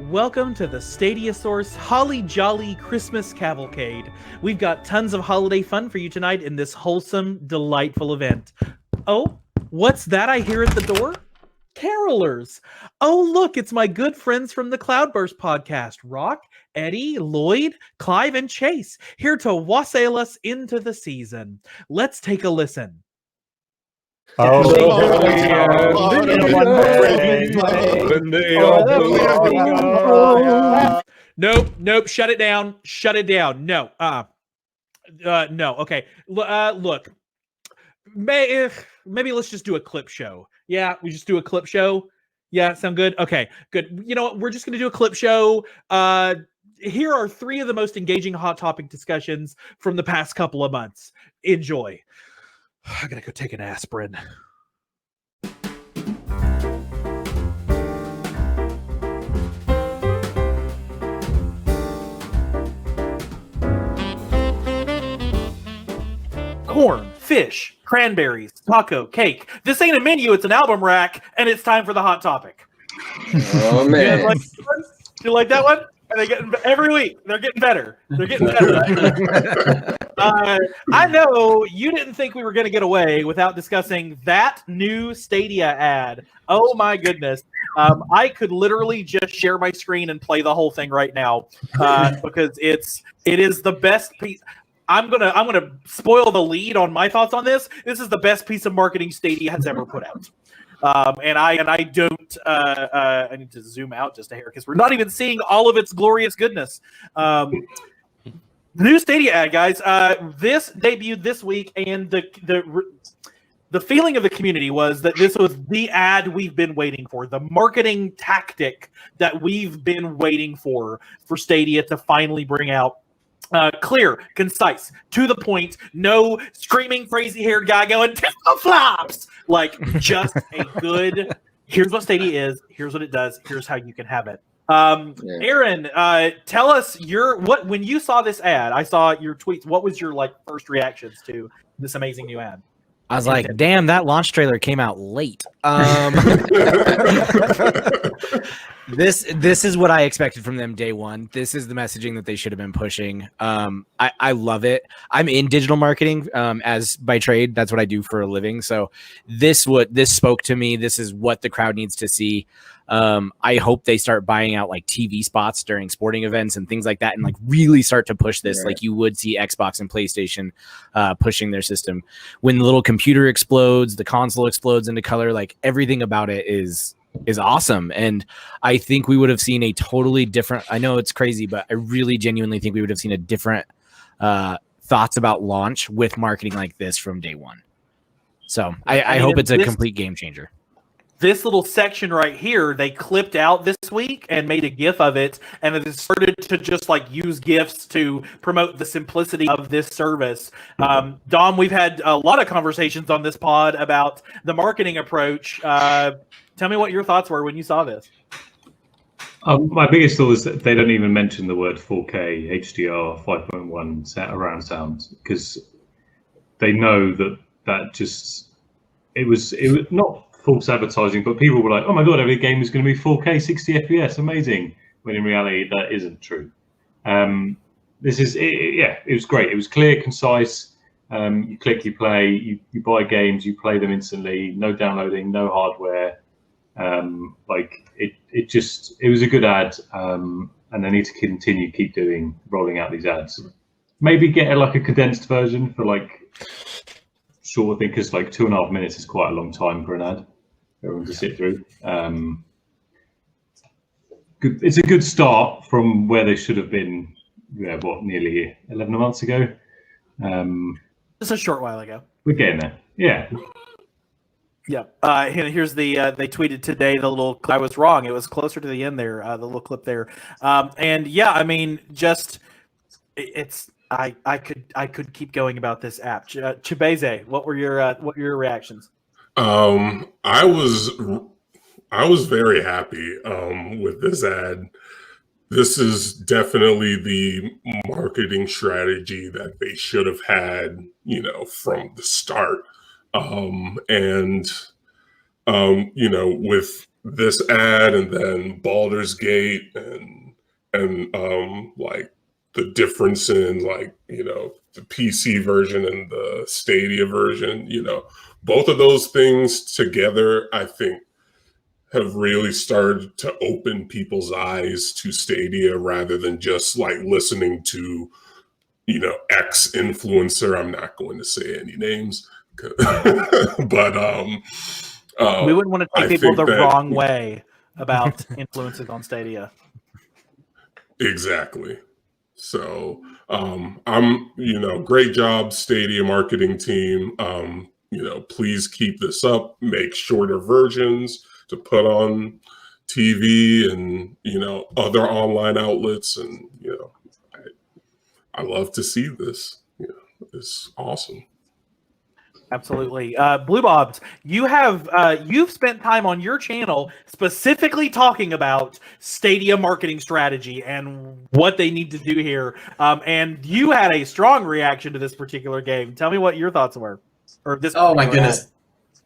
Welcome to the Stadia Source Holly Jolly Christmas Cavalcade. We've got tons of holiday fun for you tonight in this wholesome, delightful event. Oh, what's that I hear at the door? Carolers. Oh, look, it's my good friends from the Cloudburst podcast, Rock, Eddie, Lloyd, Clive, and Chase, here to wassail us into the season. Let's take a listen. Nope, shut it down. No, no. Okay, look, maybe let's just do a clip show. Yeah, we just do a clip show. Yeah, sound good? Okay, good. You know what? We're just gonna do a clip show. Here are 3 of the most engaging hot topic discussions from the past couple of months. Enjoy. I gotta go take an aspirin. Corn, fish, cranberries, taco, cake. This ain't a menu, it's an album rack, and it's time for the hot topic. Oh, man. You like that one? Are they getting every week? They're getting better. I know you didn't think we were going to get away without discussing that new Stadia ad. Oh my goodness! I could literally just share my screen and play the whole thing right now because it is the best piece. I'm gonna spoil the lead on my thoughts on this. This is the best piece of marketing Stadia has ever put out. And I don't. I need to zoom out just a hair because we're not even seeing all of its glorious goodness. The new Stadia ad, guys. This debuted this week, and the feeling of the community was that this was the ad we've been waiting for, the marketing tactic that we've been waiting for Stadia to finally bring out. Clear, concise, to the point, no screaming crazy-haired guy going, flops! Like, just a good, here's what Stadia is, here's what it does, here's how you can have it. Aaron, tell us when you saw this ad, I saw your tweets, what was your first reactions to this amazing new ad? I was like, damn, that launch trailer came out late. This is what I expected from them day one. This is the messaging that they should have been pushing. I love it. I'm in digital marketing as by trade. That's what I do for a living. So this spoke to me. This is what the crowd needs to see. I hope they start buying out TV spots during sporting events and things like that, and really start to push this like you would see Xbox and PlayStation pushing their system. When the little computer explodes, the console explodes into color, everything about it is awesome. And I think we would have seen a totally different, I know it's crazy, but I really genuinely think we would have seen a different thoughts about launch with marketing like this from day one. So I hope it's a complete game changer. This little section right here, they clipped out this week and made a GIF of it, and it started to just use GIFs to promote the simplicity of this service. Dom, we've had a lot of conversations on this pod about the marketing approach. Tell me what your thoughts were when you saw this. My biggest thought is that they don't even mention the word 4K, HDR, 5.1 around sound, because they know that just it was not false advertising, but people were like, "Oh my god, every game is going to be 4K, 60 FPS, amazing!" When in reality, that isn't true. It was great. It was clear, concise. You click, you play, you buy games, you play them instantly. No downloading, no hardware. It was a good ad, and they need to keep rolling out these ads. Maybe get a condensed version for short thing, because 2.5 minutes is quite a long time for an ad. Everyone to sit through. It's a good start from where they should have been. Nearly 11 months ago. Just a short while ago. We're getting there. Yeah. Yeah. Here's the they tweeted today the little. I was wrong. It was closer to the end there. The little clip there. And yeah, I mean, just it's. I could keep going about this app. Chibeze, what were your reactions? I was very happy with this ad. This is definitely the marketing strategy that they should have had, from the start. With this ad and then Baldur's Gate and like the difference in like, you know, the PC version and the Stadia version, you know, both of those things together, I think have really started to open people's eyes to Stadia rather than just like listening to, you know, X influencer. I'm not going to say any names, but we wouldn't want to I take people think the that- wrong way about influences on Stadia. Exactly. So I'm, you know, great job, Stadia marketing team. You know, please keep this up, make shorter versions to put on TV and, you know, other online outlets. And, you know, I love to see this. You know, it's awesome. Absolutely. Blue Bobs, you've spent time on your channel specifically talking about Stadia marketing strategy and what they need to do here. And you had a strong reaction to this particular game. Tell me what your thoughts were. Or this. Oh my goodness.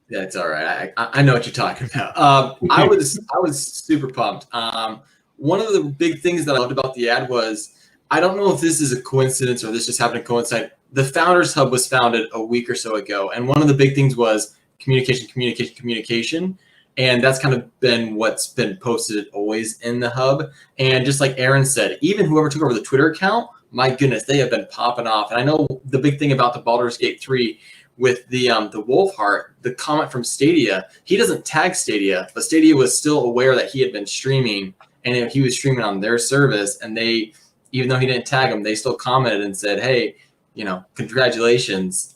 Yeah, it's all right. I know what you're talking about. I was super pumped. One of the big things that I loved about the ad was, I don't know if this is a coincidence or this just happened to coincide. The Founders Hub was founded a week or so ago, and one of the big things was communication. And that's kind of been what's been posted always in the hub. And just like Aaron said, even whoever took over the Twitter account, my goodness, they have been popping off. And I know the big thing about the Baldur's Gate 3 with the Wolf Heart, the comment from Stadia, he doesn't tag Stadia, but Stadia was still aware that he had been streaming, and he was streaming on their service, and they, even though he didn't tag him, they still commented and said, hey, you know, congratulations,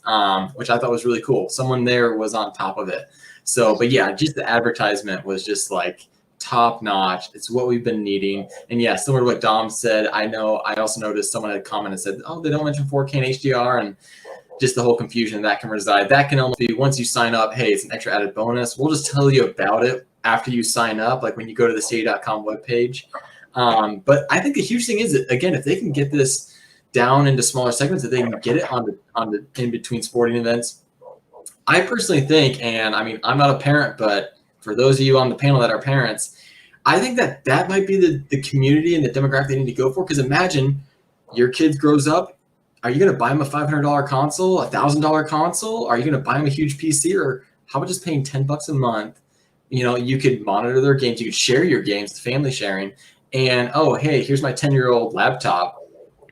which I thought was really cool. Someone there was on top of it. So, but yeah, just the advertisement was just like top notch. It's what we've been needing. And yeah, similar to what Dom said, I also noticed someone had commented and said, oh, they don't mention 4K and HDR, and just the whole confusion that can reside. That can only be once you sign up. Hey, it's an extra added bonus. We'll just tell you about it after you sign up, like when you go to the Stadia.com webpage. But I think the huge thing is that, again, if they can get this down into smaller segments, if they can get it on the in-between sporting events, I personally think, and I mean, I'm not a parent, but for those of you on the panel that are parents, I think that might be the community and the demographic they need to go for. Because imagine your kid grows up. Are you going to buy him a $500 console, a $1,000 console? Are you going to buy him a huge PC? Or how about just paying $10 a month? You know, you could monitor their games. You could share your games, the family sharing. And, oh, hey, here's my 10-year-old laptop.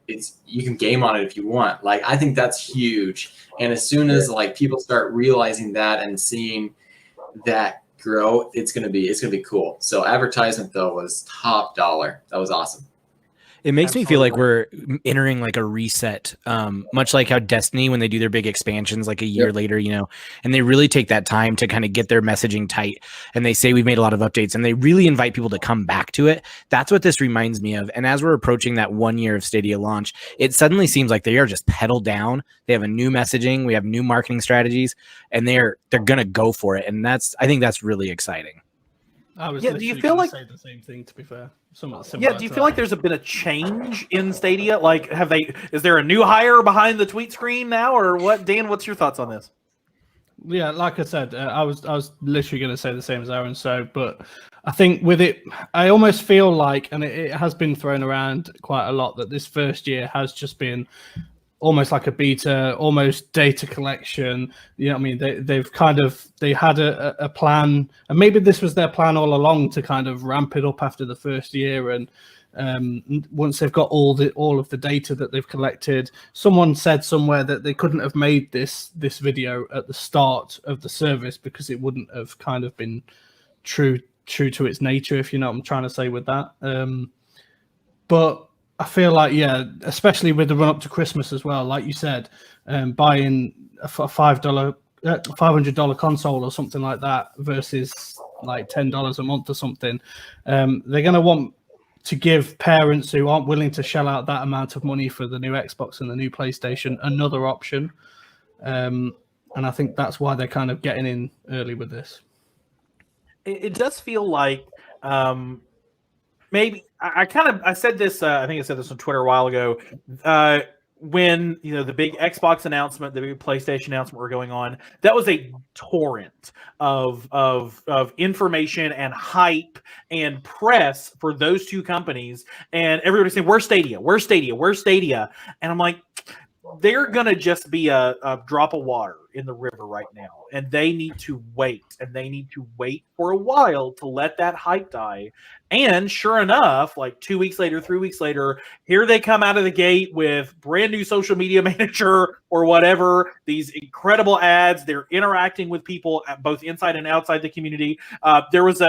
You can game on it if you want. Like, I think that's huge. And as soon as like people start realizing that and seeing that grow, it's gonna be cool. So advertisement though was top dollar. That was awesome. It makes me feel like we're entering like a reset, much like how Destiny, when they do their big expansions like a year later, you know, and they really take that time to kind of get their messaging tight, and they say we've made a lot of updates, and they really invite people to come back to it. That's what this reminds me of. And as we're approaching that 1 year of Stadia launch, it suddenly seems like they are just pedal down. They have a new messaging, we have new marketing strategies, and they're gonna go for it. And I think that's really exciting. I was do you feel like say the same thing, to be fair? Yeah, do you feel like there's been a change in Stadia? Like, is there a new hire behind the tweet screen now, or what? Dan, what's your thoughts on this? Yeah, like I said, I was literally going to say the same as Aaron. So, but I think with it, I almost feel like, and it has been thrown around quite a lot, that this first year has just been almost like a beta, almost data collection. You know what I mean? They had a plan, and maybe this was their plan all along to kind of ramp it up after the first year. And once they've got all of the data that they've collected, someone said somewhere that they couldn't have made this video at the start of the service because it wouldn't have kind of been true to its nature, if you know what I'm trying to say with that. But I feel like, yeah, especially with the run up to Christmas as well, like you said, buying a $500 console or something like that versus like $10 a month or something, they're going to want to give parents who aren't willing to shell out that amount of money for the new Xbox and the new PlayStation another option. And I think that's why they're kind of getting in early with this. It does feel like maybe I said this. I think I said this on Twitter a while ago. when the big Xbox announcement, the big PlayStation announcement were going on, that was a torrent of information and hype and press for those two companies, and everybody saying, "Where's Stadia? Where's Stadia? Where's Stadia?" And I'm like, they're gonna just be a drop of water in the river right now, and they need to wait, and they need to wait for a while to let that hype die. And sure enough, like 2 weeks later, 3 weeks later, here they come out of the gate with brand new social media manager or whatever, these incredible ads. They're interacting with people both inside and outside the community. There was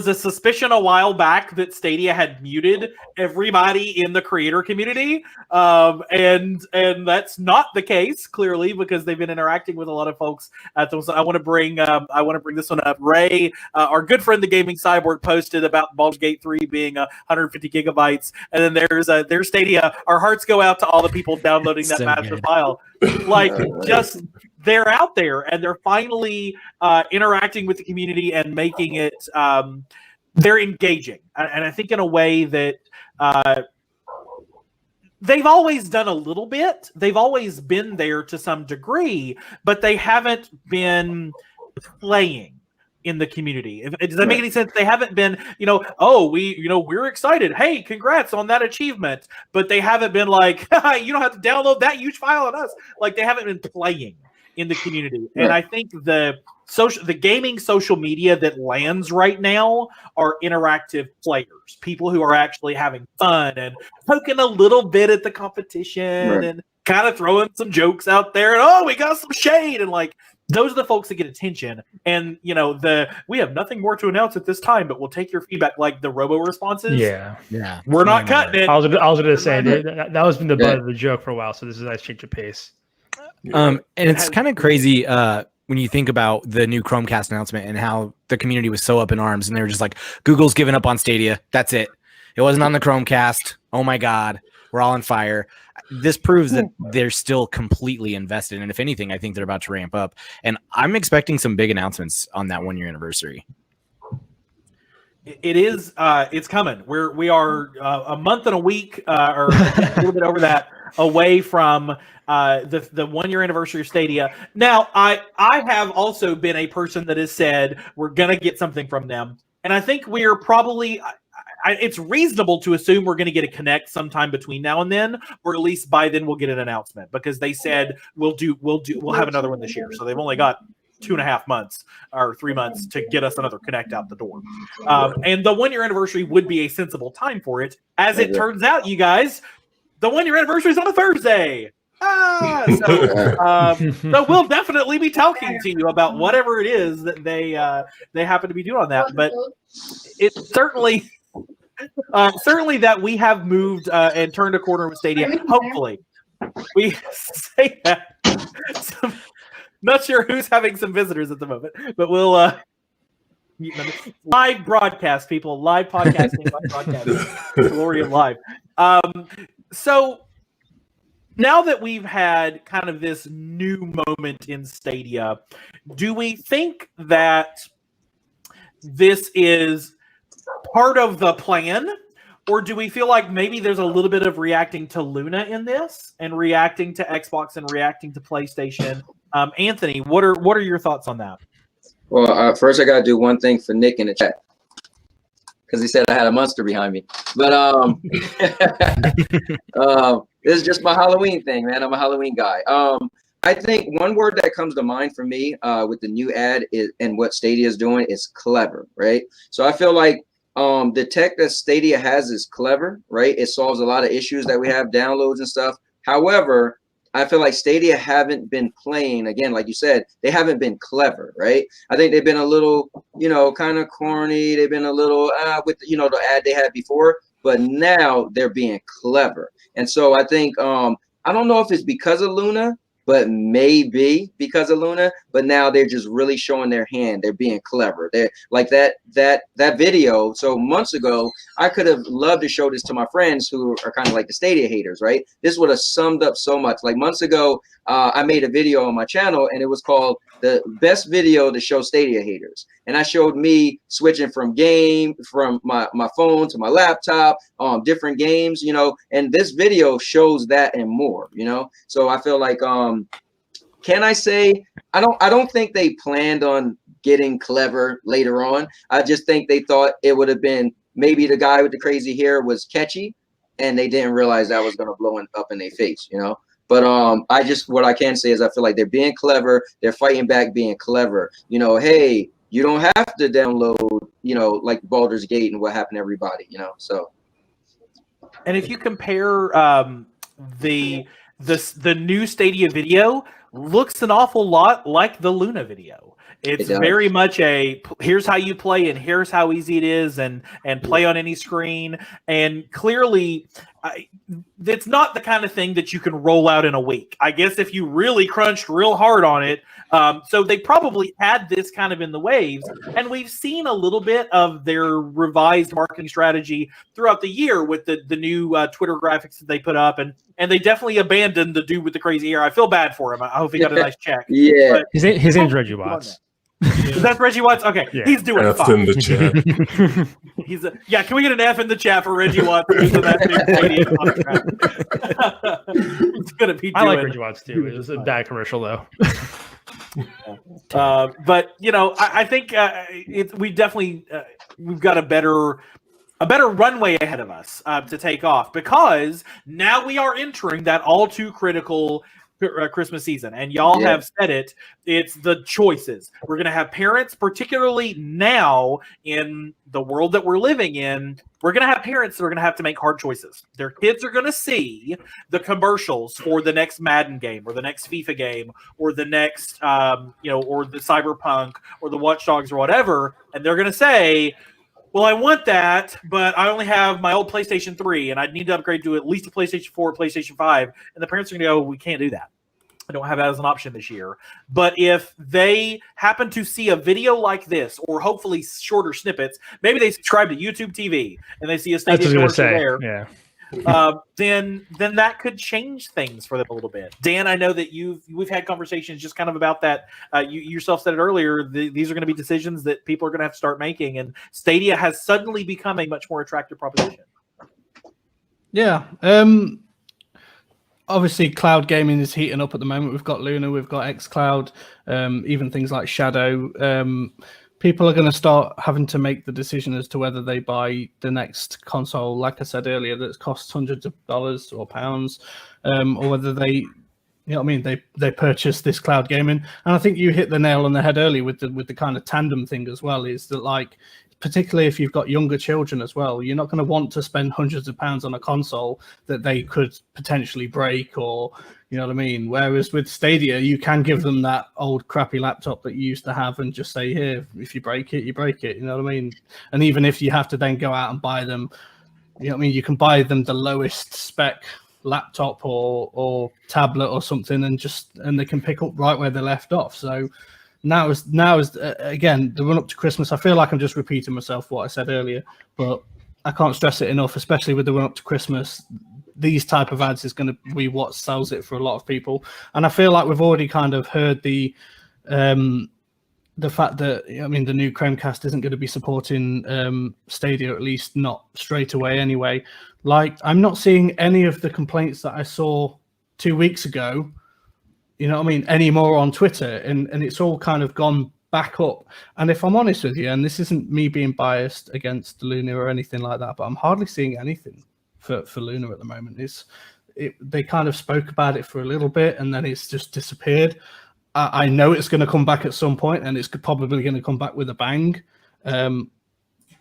a suspicion a while back that Stadia had muted everybody in the creator community, and that's not the case, clearly, because they've been interacting with a lot of folks at those. I want to bring this one up. Ray, our good friend, the Gaming Cyborg, posted about Baldur's Gate 3 being 150 gigabytes, and then there's Stadia. Our hearts go out to all the people downloading that massive file. Like, just they're out there, and they're finally interacting with the community and making it. They're engaging, and I think in a way that they've always done a little bit. They've always been there to some degree, but they haven't been playing in the community. Does that make any sense? They haven't been, we're excited. Hey, congrats on that achievement. But they haven't been like, you don't have to download that huge file on us. Like, they haven't been playing in the community. Right. And I think the gaming social media that lands right now are interactive players, people who are actually having fun and poking a little bit at the competition and kind of throwing some jokes out there. And, we got some shade. And like, those are the folks that get attention. And, we have nothing more to announce at this time, but we'll take your feedback, like the robo responses. Yeah. We're not cutting it. I was going to say that was been the butt of the joke for a while. So this is a nice change of pace. And it's kind of crazy when you think about the new Chromecast announcement and how the community was so up in arms, and they were just like, Google's given up on Stadia. That's it. It wasn't on the Chromecast. Oh my God, we're all on fire. This proves that they're still completely invested. And if anything, I think they're about to ramp up. And I'm expecting some big announcements on that 1 year anniversary. It is. It's coming. We are a month and a week, or a little bit over that, away from the 1 year anniversary of Stadia. Now, I have also been a person that has said we're gonna get something from them, and I think we're probably. It's reasonable to assume we're going to get a Connect sometime between now and then, or at least by then we'll get an announcement, because they said we'll have another one this year. So they've only got 2.5 months or 3 months to get us another Connect out the door. And the 1 year anniversary would be a sensible time for it. As it turns out, you guys, the 1 year anniversary is on a Thursday. So we'll definitely be talking to you about whatever it is that they happen to be doing on that. But it's certainly that we have moved and turned a corner with Stadia. Hopefully, we say that. Not sure who's having some visitors at the moment, but we'll live broadcast, people. Live podcasting, live broadcasting. Glory of live. So now that we've had kind of this new moment in Stadia, do we think that this is part of the plan, or do we feel like maybe there's a little bit of reacting to Luna in this, and reacting to Xbox and reacting to PlayStation? Anthony, what are your thoughts on that? Well, first I gotta do one thing for Nick in the chat, because he said I had a monster behind me. But this is just my Halloween thing, man. I'm a Halloween guy. I think one word that comes to mind for me with the new ad is, and what Stadia is doing, is clever, right? So I feel like the tech that Stadia has is clever, right? It solves a lot of issues that we have, downloads and stuff. However, I feel like Stadia haven't been playing, again, like you said, they haven't been clever, right? I think they've been a little, kind of corny. They've been a little with, the ad they had before, but now they're being clever. And so I think, I don't know if it's because of Luna, but maybe because of Luna, but now they're just really showing their hand. They're being clever. They're like that video. So months ago, I could have loved to show this to my friends who are kind of like the Stadia haters, right? This would have summed up so much. Like months ago, I made a video on my channel, and it was called the best video to show Stadia haters. And I showed me switching from my phone to my laptop, different games, you know, and this video shows that and more, you know. So I feel like, can I say, I don't think they planned on getting clever later on. I just think they thought it would have been maybe the guy with the crazy hair was catchy, and they didn't realize that was going to blow up in their face, you know. But what I can say is I feel like they're being clever. They're fighting back being clever. You know, hey, you don't have to download, you know, like Baldur's Gate and what happened to everybody, you know. So, and if you compare the new Stadia video, looks an awful lot like the Luna video. It's very much a here's how you play and here's how easy it is, and play on any screen. And clearly, it's not the kind of thing that you can roll out in a week. I guess if you really crunched real hard on it. So they probably had this kind of in the waves, and we've seen a little bit of their revised marketing strategy throughout the year with the new Twitter graphics that they put up, and they definitely abandoned the dude with the crazy hair. I feel bad for him. I hope he got a nice check. Yeah, but his name's Reggie Watts. Is that Reggie Watts? Okay, yeah. He's doing F fine. in the chat. Yeah. Can we get an F in the chat for Reggie Watts? It's gonna be. I like Reggie Watts too. It was a bad commercial though. But you know, I think we definitely we've got a better runway ahead of us to take off, because now we are entering that all too critical Christmas season, and y'all have said it. It's the choices. We're going to have parents, particularly now in the world that we're living in. We're going to have parents that are going to have to make hard choices. Their kids are going to see the commercials for the next Madden game, or the next FIFA game, or the next, or the Cyberpunk, or the Watch Dogs, or whatever, and they're going to say, well, I want that, but I only have my old PlayStation 3, and I need to upgrade to at least a PlayStation 4 or PlayStation 5. And the parents are going to go, we can't do that. I don't have that as an option this year. But if they happen to see a video like this, or hopefully shorter snippets, maybe they subscribe to YouTube TV, and they see a Stadia commercial there. Yeah. Then that could change things for them a little bit. Dan, I know that we've had conversations just kind of about that. You yourself said it earlier. These are going to be decisions that people are going to have to start making, and Stadia has suddenly become a much more attractive proposition. Yeah. Obviously, cloud gaming is heating up at the moment. We've got Luna, we've got xCloud, even things like Shadow. People are going to start having to make the decision as to whether they buy the next console, like I said earlier, that costs hundreds of dollars or pounds, or whether they purchase this cloud gaming. And I think you hit the nail on the head earlier with the kind of tandem thing as well, is that, like, particularly if you've got younger children as well, you're not going to want to spend hundreds of pounds on a console that they could potentially break, or, you know what I mean? Whereas with Stadia, you can give them that old crappy laptop that you used to have and just say, here, if you break it, you break it. You know what I mean? And even if you have to then go out and buy them, you know what I mean? You can buy them the lowest spec laptop or tablet or something, and they can pick up right where they left off. So now is again, the run up to Christmas. I feel like I'm just repeating myself what I said earlier, but I can't stress it enough, especially with the run up to Christmas. These type of ads is going to be what sells it for a lot of people. And I feel like we've already kind of heard the fact that, I mean, the new Chromecast isn't going to be supporting Stadia, at least not straight away anyway. Like, I'm not seeing any of the complaints that I saw 2 weeks ago, you know what I mean, anymore on Twitter, and it's all kind of gone back up. And if I'm honest with you, and this isn't me being biased against Luna or anything like that, but I'm hardly seeing anything for Luna at the moment. They kind of spoke about it for a little bit, and then it's just disappeared. I know it's going to come back at some point, and it's probably going to come back with a bang.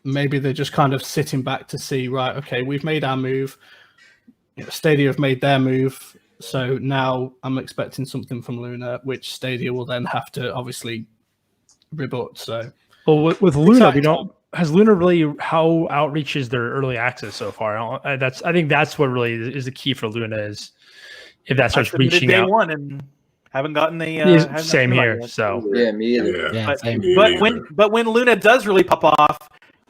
Maybe they're just kind of sitting back to see, right, okay, we've made our move. Stadia have made their move. So now I'm expecting something from Luna, which Stadia will then have to obviously rebut. So, well, with Luna, has Luna really, how outreach is their early access so far? I think that's what really is the key for Luna, is if that starts reaching out. Day one and haven't gotten the same here. So yeah, me either. But when Luna does really pop off,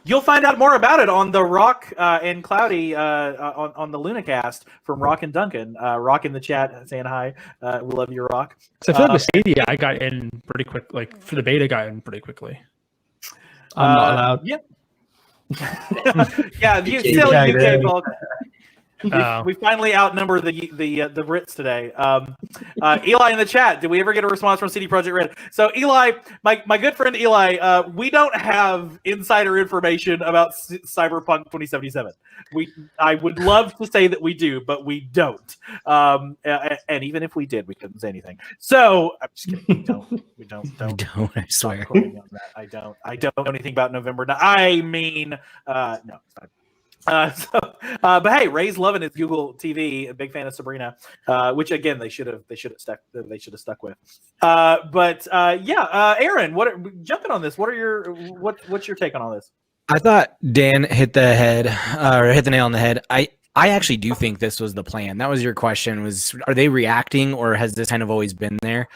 You'll find out more about it on the Rock and Cloudy on the LunaCast from Rock and Duncan. Rock in the chat saying hi. We love you, Rock. So I feel like with Stadia, I got in pretty quick. Like for the beta, got in pretty quickly. I'm not allowed. Yep. Yeah, you still UK folks. We finally outnumber the Brits today. Eli in the chat, did we ever get a response from CD Projekt Red? So Eli, my good friend Eli, we don't have insider information about Cyberpunk 2077. I would love to say that we do, but we don't. And even if we did, we couldn't say anything. So I'm just kidding. We don't. I swear. I don't know anything about November. No, no, it's fine. But hey, Ray's loving his Google TV. A big fan of Sabrina, which again they should have stuck with. Aaron, jumping on this? What's your take on all this? I thought Dan hit the nail on the head. I actually do think this was the plan. That was your question: are they reacting, or has this kind of always been there?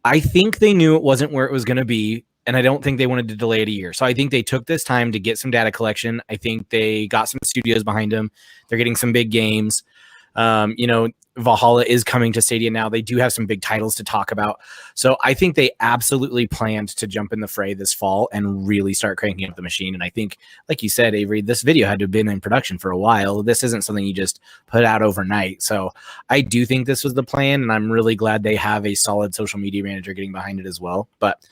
I think they knew it wasn't where it was going to be. And I don't think they wanted to delay it a year. So I think they took this time to get some data collection. I think they got some studios behind them. They're getting some big games. Valhalla is coming to Stadia now. They do have some big titles to talk about. So I think they absolutely planned to jump in the fray this fall and really start cranking up the machine. And I think, like you said, Avery, this video had to have been in production for a while. This isn't something you just put out overnight. So I do think this was the plan. And I'm really glad they have a solid social media manager getting behind it as well. But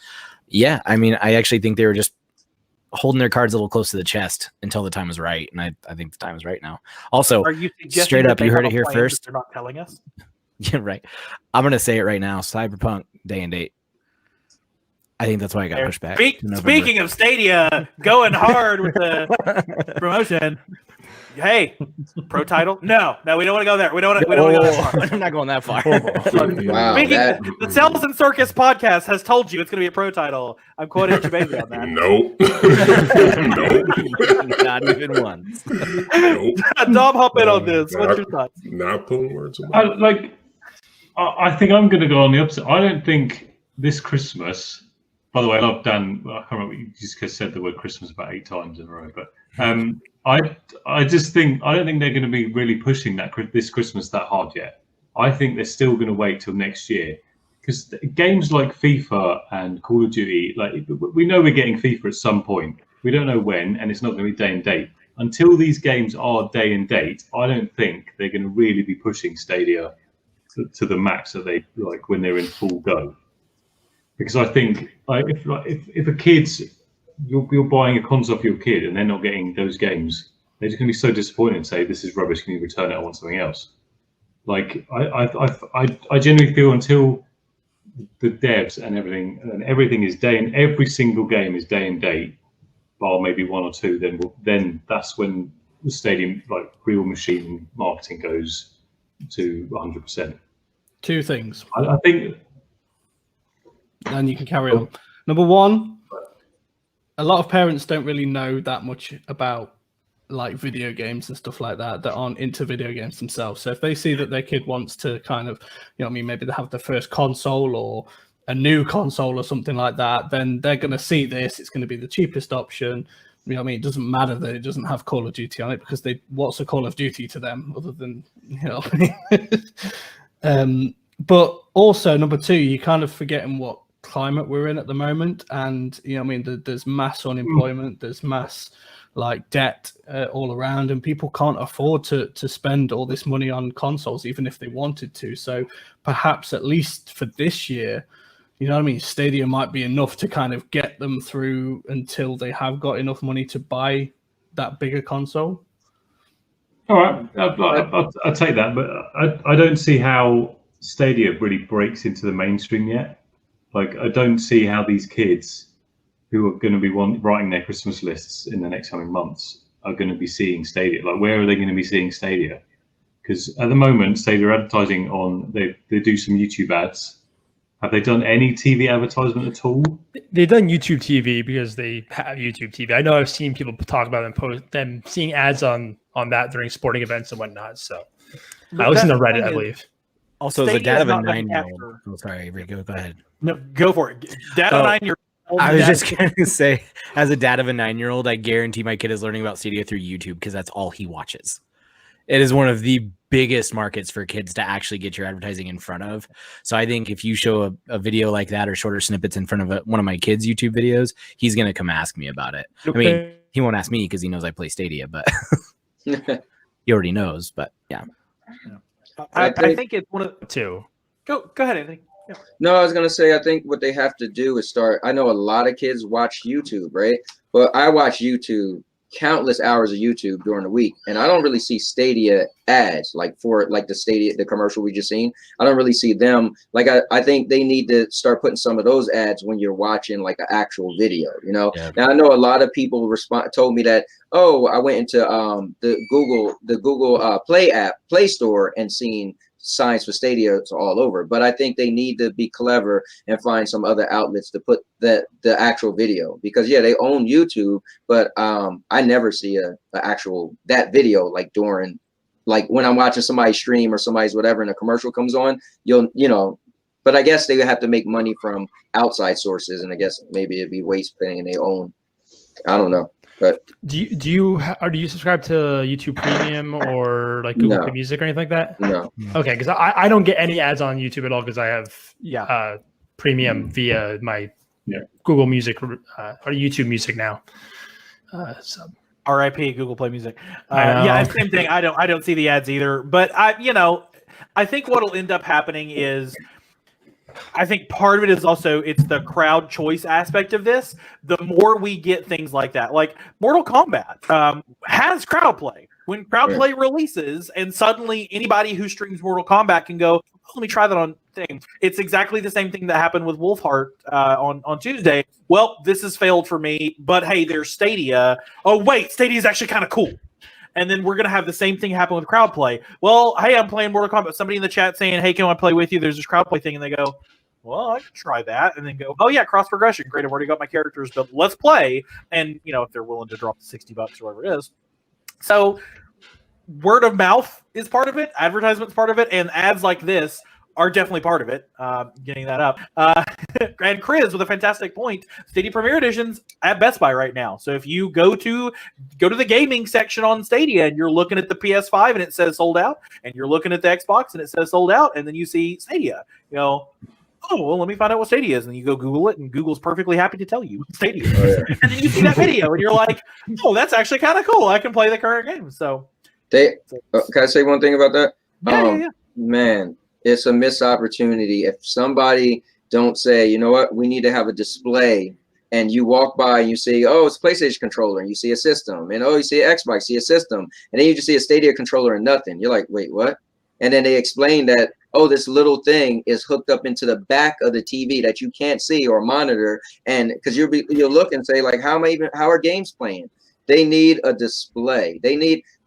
yeah, I mean, I actually think they were just holding their cards a little close to the chest until the time was right, and I think the time is right now. Also, are you straight up, you heard it here first. They're not telling us. Yeah, right. I'm gonna say it right now. Cyberpunk day and date. I think that's why I got pushed back. Speaking of Stadia, going hard with the promotion. Hey, pro title? No, we don't want to go there. We don't want to go that far. I'm not going that far. Wow, the Cells and Circus podcast has told you it's going to be a pro title. I'm quoting Chibaby on that. Nope. Nope. Not even once. Nope. Dom, hop in on this. What's your thoughts? Not putting words in my mouth. I think I'm going to go on the opposite. I don't think this Christmas. By the way, I love Dan. I can't remember. You just said the word Christmas about 8 times in a row, but I just think I don't think they're going to be really pushing this Christmas that hard yet. I think they're still going to wait till next year, because games like FIFA and Call of Duty, like we know we're getting FIFA at some point. We don't know when, and it's not going to be day and date. Until these games are day and date, I don't think they're going to really be pushing Stadia to the max that they like when they're in full go. Because I think if a kid's you're buying a console for your kid and they're not getting those games, they're just going to be so disappointed and say, "This is rubbish. Can you return it? I want something else." Like I genuinely feel until the devs and everything is every single game is day and date, bar maybe 1 or 2, then that's when the Stadium like real machine marketing goes to 100%. 2 things. I think. And you can carry on. Number 1, a lot of parents don't really know that much about like video games and stuff like that aren't into video games themselves. So if they see that their kid wants to kind of, maybe they have their first console or a new console or something like that, then they're going to see this. It's going to be the cheapest option. It doesn't matter that it doesn't have Call of Duty on it, because what's a Call of Duty to them other than, but also number 2, you're kind of forgetting what climate we're in at the moment, and there's mass unemployment, there's mass like debt all around, and people can't afford to spend all this money on consoles even if they wanted to. So perhaps at least for this year, Stadia might be enough to kind of get them through until they have got enough money to buy that bigger console. All right, I'll take that, but I don't see how Stadia really breaks into the mainstream yet. Like, I don't see how these kids who are going to be writing their Christmas lists in the next coming months are going to be seeing Stadia. Like, where are they going to be seeing Stadia? Because at the moment, Stadia are advertising on, they do some YouTube ads. Have they done any TV advertisement at all? They've done YouTube TV because they have YouTube TV. I know I've seen people talk about them seeing ads on that during sporting events and whatnot. So I listen to Reddit, I believe. Also, the dad of a 9-year-old. Oh, sorry, Avery, go ahead. No, go for it. Dad of a 9-year-old I was just going to say, as a dad of a 9-year-old, I guarantee my kid is learning about Stadia through YouTube because that's all he watches. It is one of the biggest markets for kids to actually get your advertising in front of. So I think if you show a video like that or shorter snippets in front of one of my kids' YouTube videos, he's going to come ask me about it. Okay. I mean, he won't ask me because he knows I play Stadia, but he already knows. But yeah. I think it's one of two. Go ahead, Anthony. Yeah. No, I was going to say, I think what they have to do is start. I know a lot of kids watch YouTube, right? But I watch YouTube, countless hours of YouTube during the week, and I don't really see Stadia ads like the commercial we just seen. I don't really see them. Like I think they need to start putting some of those ads when you're watching like an actual video, you know. Yeah. Now I know a lot of people told me that, oh, I went into the Google Play Store and seen signs for Stadia all over, but I think they need to be clever and find some other outlets to put the actual video, because yeah, they own YouTube, but I never see that video like during, like when I'm watching somebody's stream or somebody's whatever and a commercial comes on, you know, but I guess they would have to make money from outside sources, and I guess maybe it'd be waste paying they own. I don't know. But do you subscribe to YouTube Premium or like Google Play Music or anything like that? No. Okay, because I don't get any ads on YouTube at all because I have Premium via my Google Music or YouTube Music now. So R.I.P. Google Play Music. Yeah, same thing. I don't see the ads either. But I think what'll end up happening is, I think part of it is also it's the crowd choice aspect of this. The more we get things like that, like Mortal Kombat has crowd play. When crowd play releases, and suddenly anybody who streams Mortal Kombat can go, oh, let me try that on thing. It's exactly the same thing that happened with Wolfheart on Tuesday. Well, this has failed for me, but hey, there's Stadia. Oh wait, Stadia is actually kind of cool. And then we're going to have the same thing happen with crowd play. Well, hey, I'm playing Mortal Kombat. Somebody in the chat saying, hey, can I play with you? There's this crowd play thing. And they go, well, I can try that. And then go, oh, yeah, cross progression. Great. I've already got my characters, but let's play. And, if they're willing to drop the $60 or whatever it is. So word of mouth is part of it. Advertisement's part of it. And ads like this are definitely part of it, getting that up. And Chris with a fantastic point. Stadia Premier Edition's at Best Buy right now. So if you go to the gaming section on Stadia and you're looking at the PS5 and it says sold out, and you're looking at the Xbox and it says sold out, and then you see Stadia, oh, well, let me find out what Stadia is. And you go Google it, and Google's perfectly happy to tell you what Stadia is. Oh, yeah. And then you see that video, and you're like, oh, that's actually kind of cool. I can play the current game. So, can I say one thing about that? Yeah. Man, it's a missed opportunity. If somebody don't say, you know what, we need to have a display, and you walk by and you see, oh, it's a PlayStation controller, and you see a system, and oh, you see an Xbox, see a system, and then you just see a Stadia controller and nothing. You're like, wait, what? And then they explain that, oh, this little thing is hooked up into the back of the TV that you can't see or monitor, and because you'll look and say, like, how are games playing? They need a display.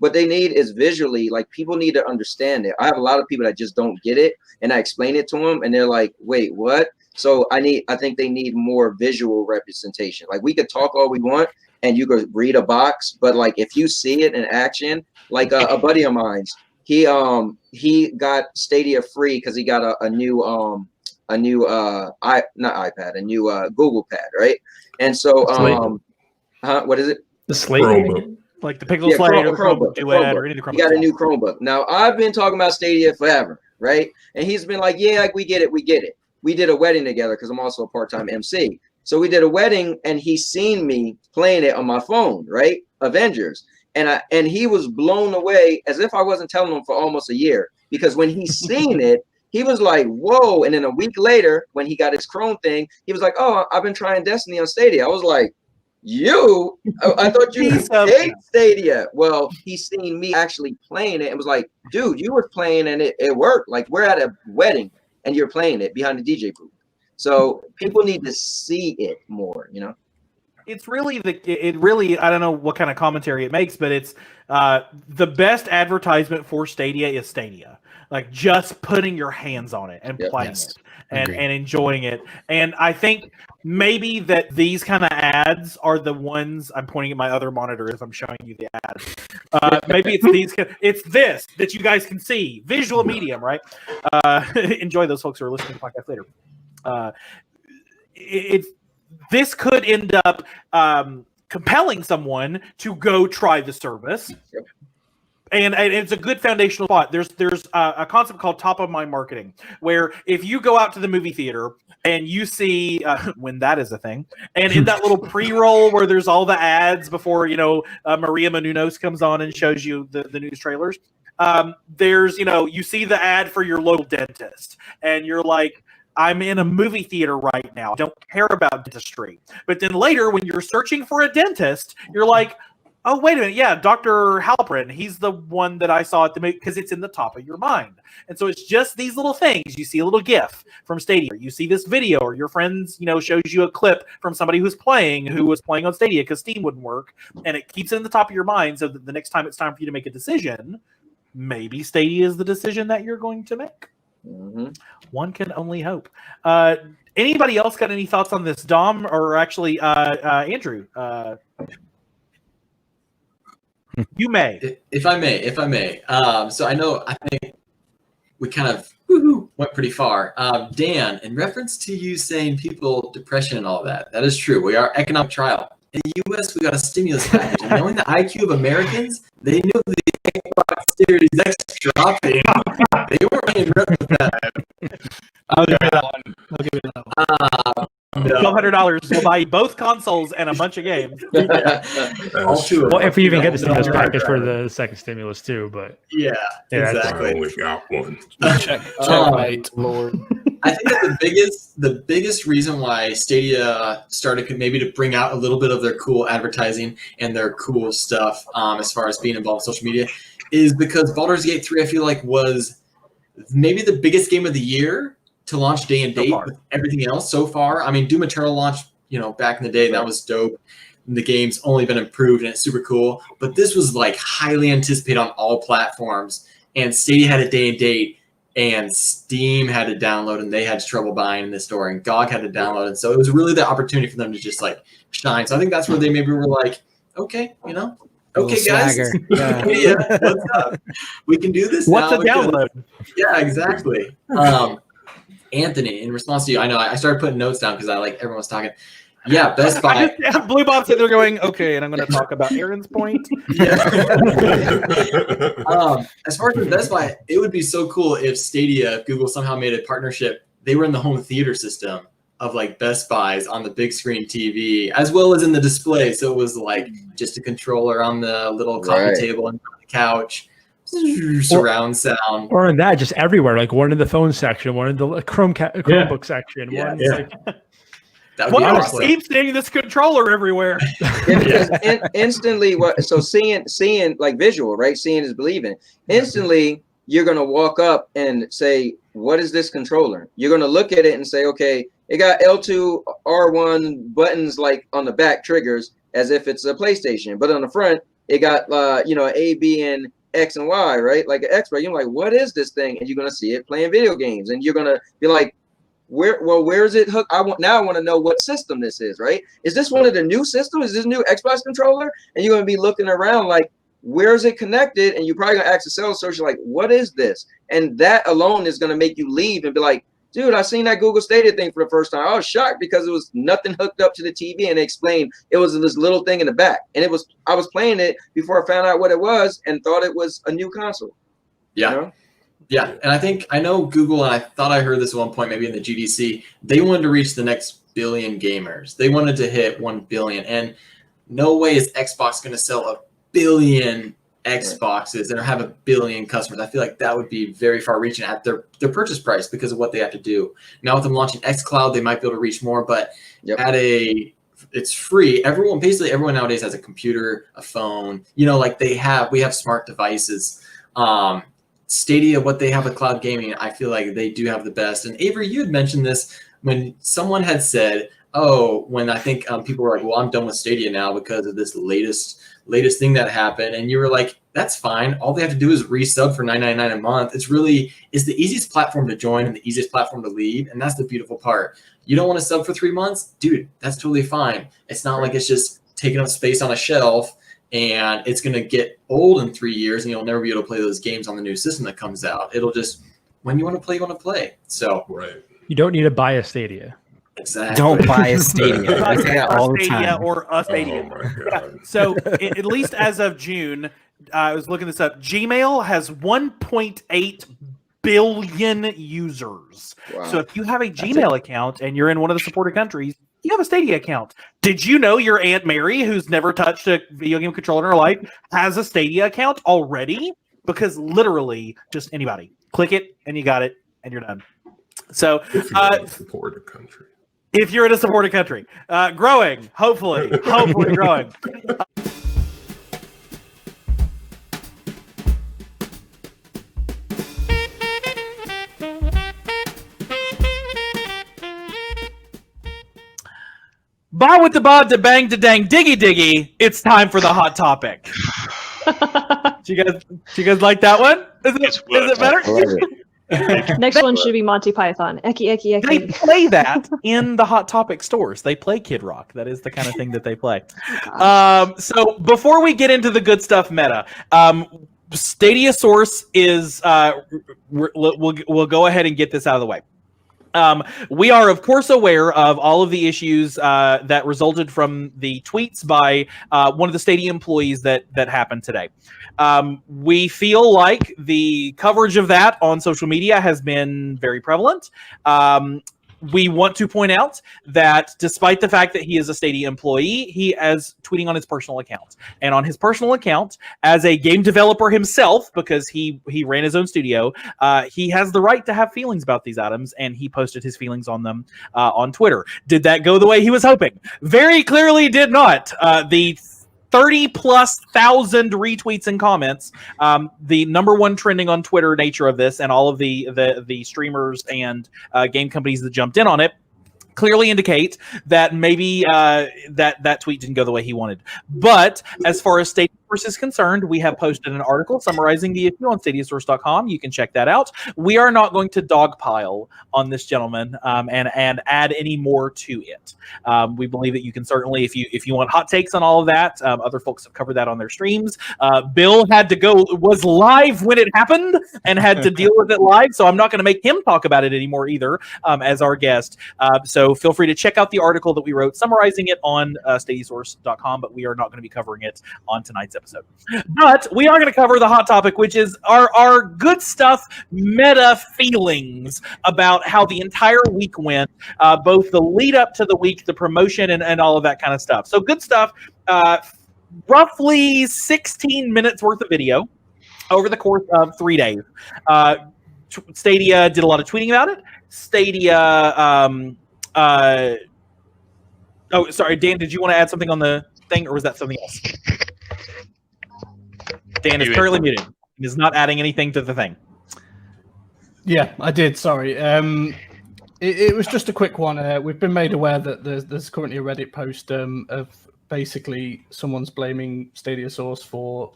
What they need is visually, like, people need to understand it. I have a lot of people that just don't get it, and I explain it to them, and they're like, wait, what? So I think they need more visual representation. Like, we could talk all we want, and you could read a box, but like if you see it in action, like a buddy of mine's, he got Stadia free because he got a new Google Pad, right? And so what is it? The Slate, like the Pixel Slate or the Chromebook Duet or any of the Chromebooks. He got a new Chromebook. Now I've been talking about Stadia forever, right? And he's been like, yeah, like we get it. We did a wedding together because I'm also a part-time MC. So we did a wedding, and he's seen me playing it on my phone, right? Avengers. And he was blown away, as if I wasn't telling him for almost a year, because when he seen it, he was like, whoa. And then a week later, when he got his Chrome thing, he was like, oh, I've been trying Destiny on Stadia. I was like, I thought you hate Stadia. Well, he's seen me actually playing it and was like, dude, you were playing and it worked. Like, we're at a wedding and you're playing it behind the DJ booth. So people need to see it more, It's really I don't know what kind of commentary it makes, but it's the best advertisement for Stadia is Stadia. Like, just putting your hands on it and playing it and enjoying it. And I think maybe that these kind of ads are the ones. I'm pointing at my other monitor as I'm showing you the ads. Maybe it's this that you guys can see. Visual medium, right? Enjoy those folks who are listening to the podcast later. this could end up compelling someone to go try the service. Yep. And it's a good foundational spot. There's a concept called top of mind marketing, where if you go out to the movie theater and you see when that is a thing, and in that little pre-roll where there's all the ads before Maria Menounos comes on and shows you the news trailers, there's you see the ad for your local dentist, and you're like, I'm in a movie theater right now. I don't care about dentistry. But then later, when you're searching for a dentist, you're like, oh, wait a minute. Yeah, Dr. Halprin, he's the one that I saw at the movie, because it's in the top of your mind. And so it's just these little things. You see a little GIF from Stadia. You see this video, or your friends, shows you a clip from somebody who was playing on Stadia because Steam wouldn't work. And it keeps it in the top of your mind so that the next time it's time for you to make a decision, maybe Stadia is the decision that you're going to make. Mm-hmm. One can only hope. Anybody else got any thoughts on this? Dom, or actually Andrew? You may. If I may. So I think we kind of went pretty far. Dan, in reference to you saying people, depression and all that is true. We are economic trial. In the U.S., we got a stimulus package. And knowing the IQ of Americans, they knew the Xbox Series X dropping. They weren't paying rent with that. I'll give you that one. $1,200 will buy both consoles and a bunch of games. All two of Well, them. if we even get the stimulus package for the second stimulus too, but Yeah, I exactly. only got one. Checkmate, Lord. I think that the biggest reason why Stadia started maybe to bring out a little bit of their cool advertising and their cool stuff as far as being involved in social media is because Baldur's Gate 3, I feel like, was maybe the biggest game of the year to launch day and date with everything else so far. I mean, Doom Eternal launched, back in the day, that was dope. And the game's only been improved and it's super cool. But this was like highly anticipated on all platforms. And Stadia had a day and date, and Steam had to download, and they had trouble buying in the store, and GOG had to download. And so it was really the opportunity for them to just like shine. So I think that's where they maybe were like, okay, okay, guys, yeah, what's up? We can do this. What's now a download? Yeah, exactly. Anthony, in response to you, I know I started putting notes down because I like everyone's talking. Yeah, Best Buy. I just have Blue Bob sitting there going, okay, and I'm going to talk about Aaron's point. Yeah. As far as with Best Buy, it would be so cool if Stadia, if Google somehow made a partnership. They were in the home theater system of like Best Buys on the big screen TV, as well as in the display. So it was like just a controller on the little coffee table and the couch. Surround sound, or in that, just everywhere, like one in the phone section, one in the Chromebook section, one. Like, that would be awesome. Keep seeing this controller everywhere. Instantly, seeing like visual, right? Seeing is believing. Instantly, you're gonna walk up and say, "What is this controller?" You're gonna look at it and say, "Okay, it got L2, R1 buttons like on the back triggers, as if it's a PlayStation, but on the front, it got A, B, and X and Y, right? Like an Xbox." You're like, what is this thing? And you're gonna see it playing video games, and you're gonna be like, where is it hooked? I want to know what system this is, right? Is this one of the new systems? Is this new Xbox controller? And you're gonna be looking around like, where is it connected? And you're probably gonna ask the sales associate, like, what is this? And that alone is gonna make you leave and be like, dude, I seen that Google Stadia thing for the first time. I was shocked because it was nothing hooked up to the TV, and they explained it was this little thing in the back. And I was playing it before I found out what it was and thought it was a new console. Yeah. Yeah. And I know Google, and I thought I heard this at one point, maybe in the GDC, they wanted to reach the next billion gamers. They wanted to hit 1 billion. And no way is Xbox going to sell 1 billion Xboxes and have 1 billion customers. I feel like that would be very far reaching at their purchase price because of what they have to do. Now with them launching xCloud, they might be able to reach more, but it's free. Basically everyone nowadays has a computer, a phone, like we have smart devices. Stadia, what they have with cloud gaming, I feel like they do have the best. And Avery, you had mentioned this when someone had said, when I think people were like, well, I'm done with Stadia now because of this latest thing that happened. And you were like, that's fine. All they have to do is resub for $9.99 a month. It's the easiest platform to join and the easiest platform to leave. And that's the beautiful part. You don't want to sub for 3 months? Dude, that's totally fine. It's not like it's just taking up space on a shelf and it's going to get old in 3 years and you'll never be able to play those games on the new system that comes out. It'll just, when you want to play, you want to play. So right. You don't need to buy a Stadia. Exactly. Don't buy a Stadia. I say that all the Stadia time. or a Stadia. Oh my god. So at least as of June, I was looking this up. Gmail has 1.8 billion users. Wow. So if you have a Gmail account and you're in one of the supported countries, you have a Stadia account. Did you know your Aunt Mary, who's never touched a video game controller in her life, has a Stadia account already? Because literally, just anybody click it and you got it and you're done. So If you're in a supported country. if you're in a supported country, growing, hopefully growing. Bob with the bob to bang to dang diggy diggy. It's time for the hot topic. Do you guys like that one? Is it better? Next one should be Monty Python. Eki, eki, They eki. play that in the Hot Topic stores. They play Kid Rock. That is the kind of thing that they play. So before we get into the good stuff meta, Stadia Source is we'll go ahead and get this out of the way. We are, of course, aware of all of the issues that resulted from the tweets by one of the Stadia employees that happened today. We feel like the coverage of that on social media has been very prevalent. We want to point out that despite the fact that he is a Stadia employee, he is tweeting on his personal account. And on his personal account, as a game developer himself, because he ran his own studio, he has the right to have feelings about these items, and he posted his feelings on them on Twitter. Did that go the way he was hoping? Very clearly did not. The 30,000+ retweets and comments, the number one trending on Twitter nature of this, and all of the streamers and game companies that jumped in on it, clearly indicate that maybe that tweet didn't go the way he wanted. But as far as Stadia Source is concerned, we have posted an article summarizing the issue on StadiaSource.com. You can check that out. We are not going to dogpile on this gentleman and add any more to it. We believe that you can certainly, if you want hot takes on all of that, other folks have covered that on their streams. Bill was live when it happened and had to deal with it live, so I'm not going to make him talk about it anymore either as our guest. So feel free to check out the article that we wrote summarizing it on StadiaSource.com, but we are not going to be covering it on tonight's episode. But we are going to cover the hot topic, which is our good stuff meta feelings about how the entire week went, both the lead up to the week, the promotion, and all of that kind of stuff. So good stuff. Roughly 16 minutes worth of video over the course of 3 days. Stadia did a lot of tweeting about it. Stadia... oh, sorry, Dan, did you want to add something on the thing, or was that something else? Dan is currently muted. He is not adding anything to the thing. Yeah, I did. Sorry. It was just a quick one. We've been made aware that there's currently a Reddit post of basically someone's blaming Stadia Source for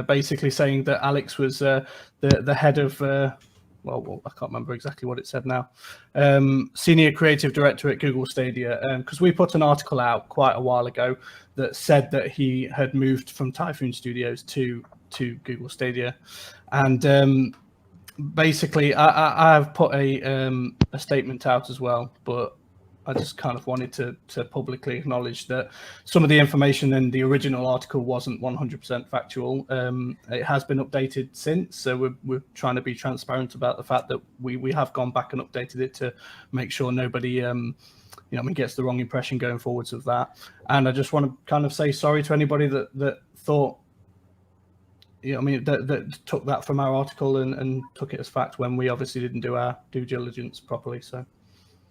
basically saying that Alex was the head of well, I can't remember exactly what it said now. Senior creative director at Google Stadia, because we put an article out quite a while ago that said that he had moved from Typhoon Studios to Google Stadia, and basically I have put a statement out as well, but I just kind of wanted to publicly acknowledge that some of the information in the original article wasn't 100% factual. It has been updated since, so we're trying to be transparent about the fact that we have gone back and updated it to make sure nobody gets the wrong impression going forwards of that. And I just want to kind of say sorry to anybody that thought, that took that from our article and took it as fact when we obviously didn't do our due diligence properly. So.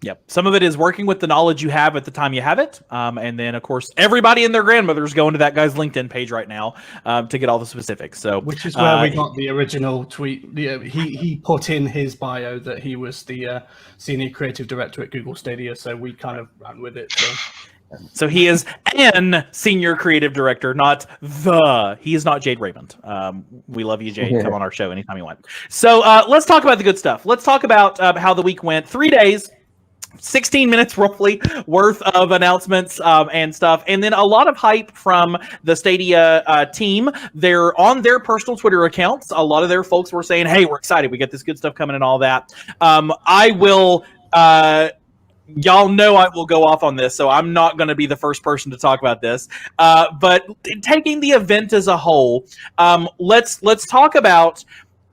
Yep. Some of it is working with the knowledge you have at the time you have it. And then, of course, everybody and their grandmother's going to that guy's LinkedIn page right now to get all the specifics. So, which is where we got the original tweet. He put in his bio that he was the senior creative director at Google Stadia. So we kind of ran with it. So he is an senior creative director, not the. He is not Jade Raymond. We love you, Jade. Come on our show anytime you want. So let's talk about the good stuff. Let's talk about how the week went. 3 days. 16 minutes roughly worth of announcements and stuff, and then a lot of hype from the Stadia team. They're on their personal Twitter accounts. A lot of their folks were saying, hey, we're excited, we get this good stuff coming and all that. I will y'all know I will go off on this, so I'm not going to be the first person to talk about this. But taking the event as a whole, let's talk about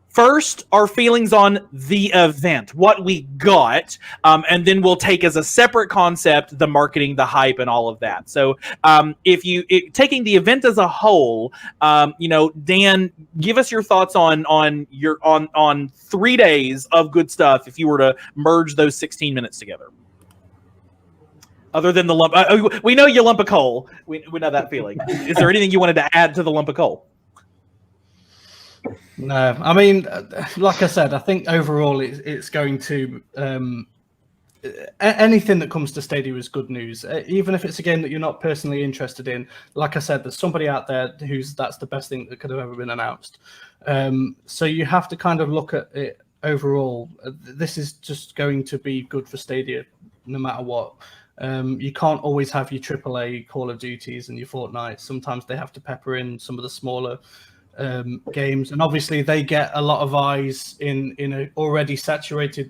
first our feelings on the event, what we got, and then we'll take as a separate concept the marketing, the hype, and all of that. So, taking the event as a whole, Dan, give us your thoughts on 3 days of good stuff. If you were to merge those 16 minutes together. Other than the lump, we know you lump of coal. We know that feeling. Is there anything you wanted to add to the lump of coal? No, I mean, like I said, I think overall it's going to anything that comes to Stadia is good news. Even if it's a game that you're not personally interested in, like I said, there's somebody out there that's the best thing that could have ever been announced. So you have to kind of look at it overall. This is just going to be good for Stadia, no matter what. You can't always have your AAA Call of Duties and your Fortnite. Sometimes they have to pepper in some of the smaller games, and obviously they get a lot of eyes in a already saturated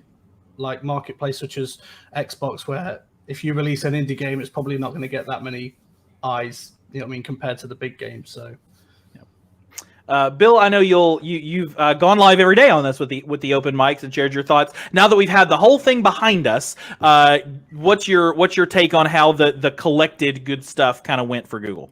like marketplace such as Xbox, where if you release an indie game, it's probably not going to get that many eyes, you know what I mean, compared to the big games. So Bill, I know you've gone live every day on this with the open mics and shared your thoughts. Now that we've had the whole thing behind us, what's your take on how the collected good stuff kind of went for Google?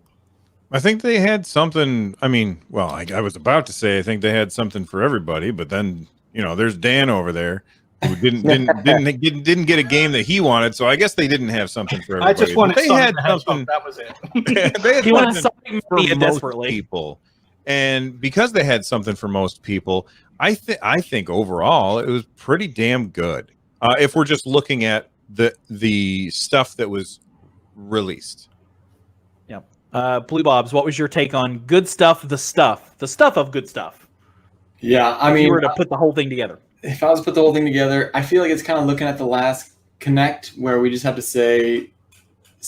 I think they had something. I mean, well, I was about to say I think they had something for everybody, but then there's Dan over there who didn't get a game that he wanted, so I guess they didn't have something for everybody. I just wanted Sonic the Hedgehog, that was it. They had he wanted something for most desperately. people, and because they had something for most people, I think overall it was pretty damn good. If we're just looking at the stuff that was released. Blue Bobs, what was your take on good stuff, the stuff of good stuff? Yeah, I mean, if you were to put the whole thing together. If I was to put the whole thing together, I feel like it's kind of looking at the last Connect where we just have to say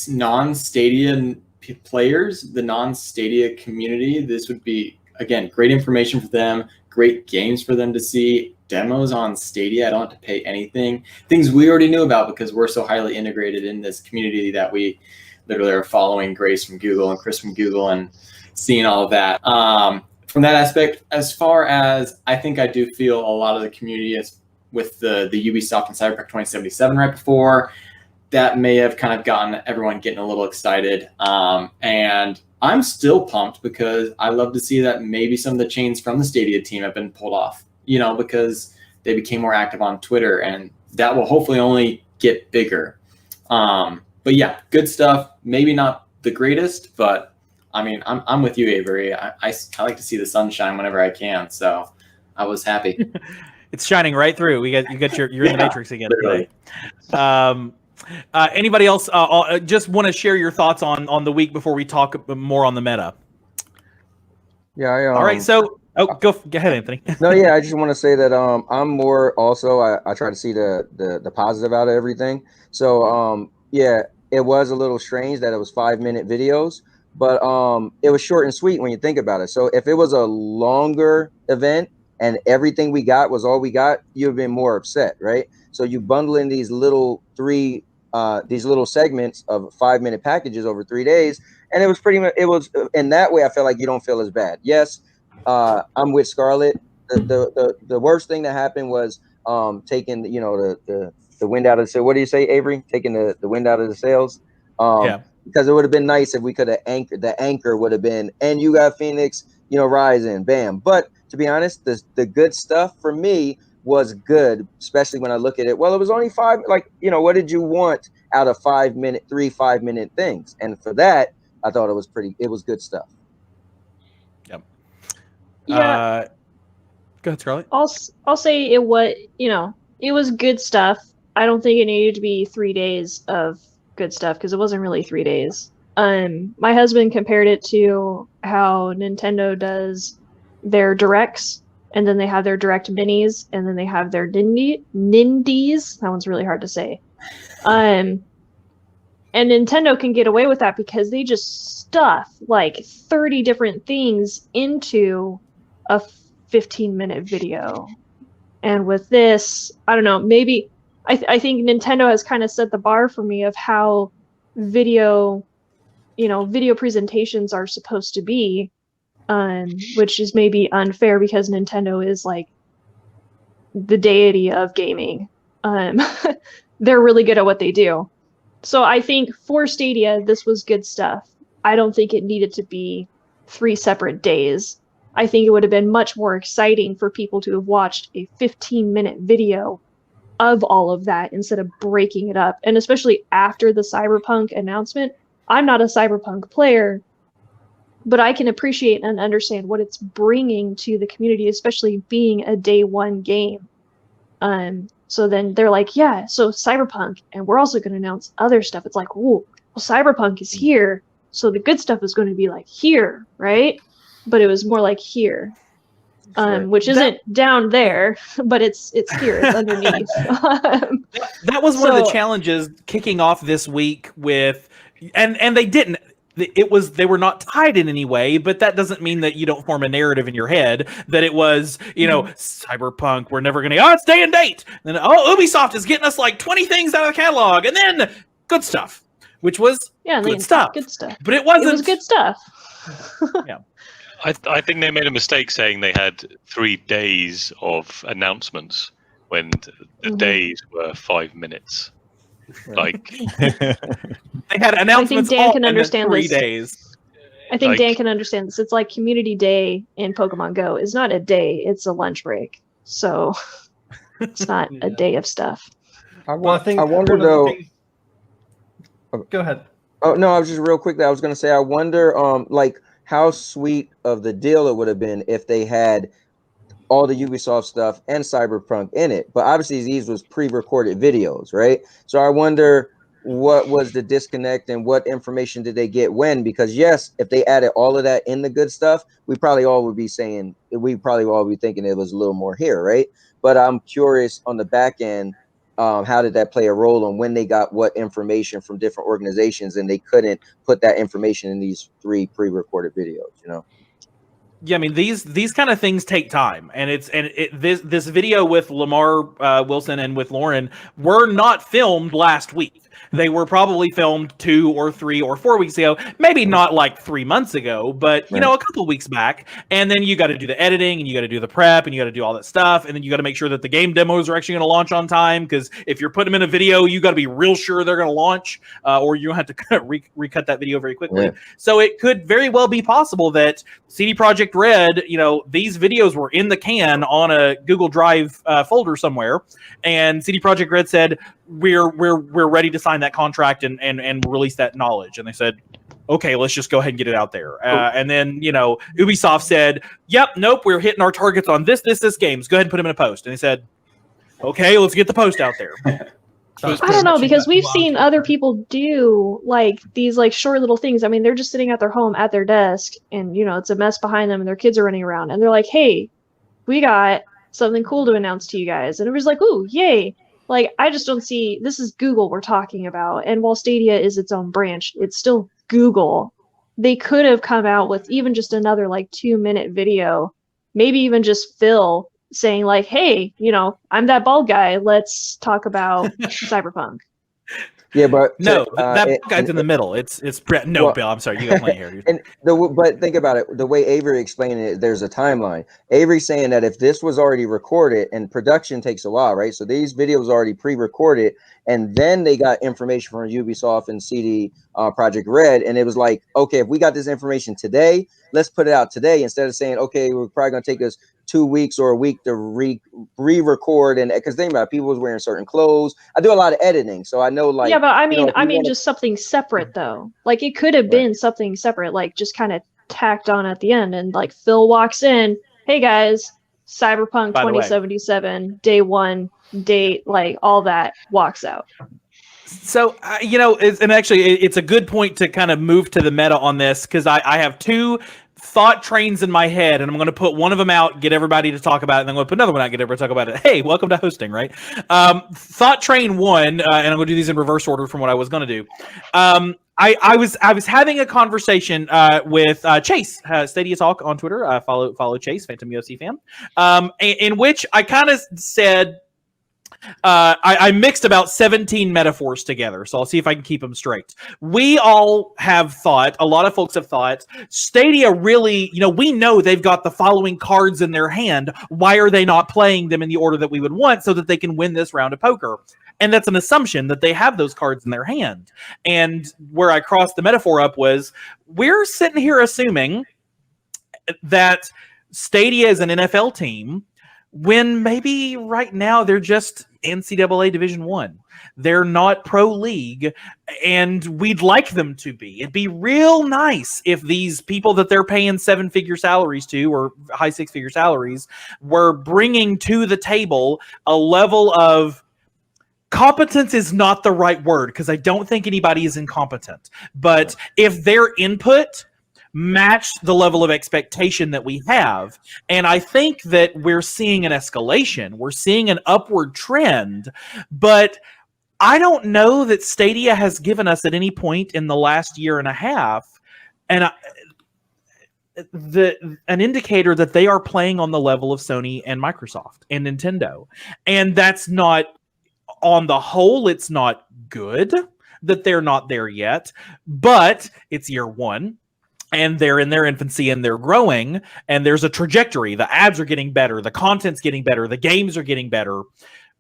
non-Stadia players, the non-Stadia community, this would be, again, great information for them, great games for them to see, demos on Stadia. I don't have to pay anything. Things we already knew about because we're so highly integrated in this community that we literally are following Grace from Google and Chris from Google and seeing all of that. From that aspect, as far as I think I do feel a lot of the community is with the Ubisoft and Cyberpunk 2077 right before, that may have kind of gotten everyone getting a little excited. And I'm still pumped because I love to see that maybe some of the chains from the Stadia team have been pulled off, because they became more active on Twitter, and that will hopefully only get bigger. But yeah, good stuff. Maybe not the greatest, but I mean, I'm with you, Avery. I like to see the sunshine whenever I can, so I was happy. It's shining right through. You're in the Matrix again today. Anybody else just want to share your thoughts on the week before we talk more on the meta? Yeah. All right. So, go ahead, Anthony. No, yeah. I just want to say that I'm more also. I try to see the positive out of everything. So yeah, it was a little strange that it was 5-minute videos, but it was short and sweet when you think about it. So if it was a longer event and everything we got was all we got, you'd have been more upset, right? So you bundle in these little segments of 5-minute packages over 3 days, and it was pretty much, it was in that way I feel like you don't feel as bad. Yes, I'm with Scarlett. The worst thing that happened was taking the wind out of the sail. What do you say, Avery? Taking the wind out of the sails. Because it would have been nice if we could have anchored. The anchor would have been, and you got Phoenix, Rising, bam. But to be honest, the good stuff for me was good, especially when I look at it. Well, it was only 5. What did you want out of 5-minute, 5-minute things? And for that, I thought it was good stuff. Yep. Yeah. Go ahead, Scarlett. I'll say it was good stuff. I don't think it needed to be 3 days of good stuff because it wasn't really 3 days. My husband compared it to how Nintendo does their directs, and then they have their direct minis, and then they have their nindies. That one's really hard to say. And Nintendo can get away with that because they just stuff like 30 different things into a 15-minute video. And with this, I don't know, maybe I think Nintendo has kind of set the bar for me of how video presentations are supposed to be, which is maybe unfair because Nintendo is like the deity of gaming. They're really good at what they do. So I think for Stadia, this was good stuff. I don't think it needed to be 3 separate days. I think it would have been much more exciting for people to have watched a 15-minute video of all of that instead of breaking it up. And especially after the Cyberpunk announcement, I'm not a Cyberpunk player, but I can appreciate and understand what it's bringing to the community, especially being a day one game. So then they're like, yeah, so Cyberpunk, and we're also going to announce other stuff. It's like, ooh, well, Cyberpunk is here, so the good stuff is going to be like here, right? But it was more like here, which isn't down there, but it's here, it's underneath. That was one of the challenges kicking off this week with, and they didn't. They were not tied in any way, but that doesn't mean that you don't form a narrative in your head that it was, Cyberpunk, we're never going to, it's day and date. And then, Ubisoft is getting us like 20 things out of the catalog. And then good stuff, which was good stuff. Good stuff. But it wasn't. It was good stuff. Yeah. I think they made a mistake saying they had 3 days of announcements when the days were 5 minutes. Like they had announcements. I think Dan can understand 3 this. days. I think Dan can understand this. It's like Community Day in Pokemon Go is not a day; it's a lunch break. So it's not a day of stuff. I wonder though. Go ahead. Oh no, I was just real quick. I was going to say I wonder, like how sweet of the deal it would have been if they had all the Ubisoft stuff and Cyberpunk in it. But obviously these was pre-recorded videos, right? So I wonder what was the disconnect and what information did they get when? Because yes, if they added all of that in the good stuff, we probably all would be thinking it was a little more here, right? But I'm curious on the back end, how did that play a role on when they got what information from different organizations and they couldn't put that information in these 3 pre-recorded videos, Yeah, I mean these kind of things take time, and this video with Lamar Wilson and with Lauren were not filmed last week. They were probably filmed 2 or 3 or 4 weeks ago, maybe not like 3 months ago, but a couple weeks back. And then you got to do the editing, and you got to do the prep, and you got to do all that stuff, and then you got to make sure that the game demos are actually going to launch on time. Because if you're putting them in a video, you got to be real sure they're going to launch, or you have to kind of recut that video very quickly. Yeah. So it could very well be possible that CD Projekt Red, these videos were in the can on a Google Drive folder somewhere, and CD Projekt Red said, we're ready to sign that contract and release that knowledge. And they said, okay, let's just go ahead and get it out there. And then, Ubisoft said, nope, we're hitting our targets on this games. Go ahead and put them in a post. And they said, okay, let's get the post out there. I don't know, because we've seen other people do like these like short little things. I mean, they're just sitting at their home at their desk and, it's a mess behind them and their kids are running around and they're like, hey, we got something cool to announce to you guys. And everybody's like, ooh, yay. Like, I just don't see, this is Google we're talking about. And while Stadia is its own branch, it's still Google. They could have come out with even just another like 2-minute video, maybe even just Phil saying like, hey, I'm that bald guy. Let's talk about Cyberpunk. Yeah, but no, that guy's in the middle. It's Bill. I'm sorry, you got plenty here. But think about it. The way Avery explained it, there's a timeline. Avery's saying that if this was already recorded, and production takes a while, right? So these videos are already pre-recorded, and then they got information from Ubisoft and CD Projekt Red, and it was like, okay, if we got this information today, let's put it out today instead of saying, okay, we're probably going to take us 2 weeks or a week to re-record. And because think about it, people was wearing certain clothes. I do a lot of editing, so I know like. Yeah, but I mean, just something separate though. Like it could have been something separate, like just kind of tacked on at the end, and like Phil walks in, hey guys, Cyberpunk 2077, day 1, date, like all that, walks out. So, it's a good point to kind of move to the meta on this, because I have 2 thought trains in my head, and I'm going to put one of them out, get everybody to talk about it, and then I'm going to put another one out, get everybody to talk about it. Hey, welcome to hosting, right? Thought train 1, and I'm going to do these in reverse order from what I was going to do. I was having a conversation with Chase, Stadia Talk on Twitter. Follow Chase, Phantom UFC fan, in which I kind of said, I mixed about 17 metaphors together, so I'll see if I can keep them straight. We all have thought, a lot of folks have thought, Stadia really, we know they've got the following cards in their hand. Why are they not playing them in the order that we would want so that they can win this round of poker? And that's an assumption that they have those cards in their hand. And where I crossed the metaphor up was, we're sitting here assuming that Stadia is an NFL team when maybe right now they're just NCAA Division I. They're not pro league, and we'd like them to be. It'd be real nice if these people that they're paying 7-figure salaries to, or high 6-figure salaries, were bringing to the table a level of competence is not the right word, because I don't think anybody is incompetent. But if their input matched the level of expectation that we have, and I think that we're seeing an escalation, we're seeing an upward trend, but I don't know that Stadia has given us at any point in the last year and a half an indicator that they are playing on the level of Sony and Microsoft and Nintendo. And that's not, on the whole, it's not good that they're not there yet, but it's year one. And they're in their infancy and they're growing, and there's a trajectory. The ads are getting better, the content's getting better, the games are getting better,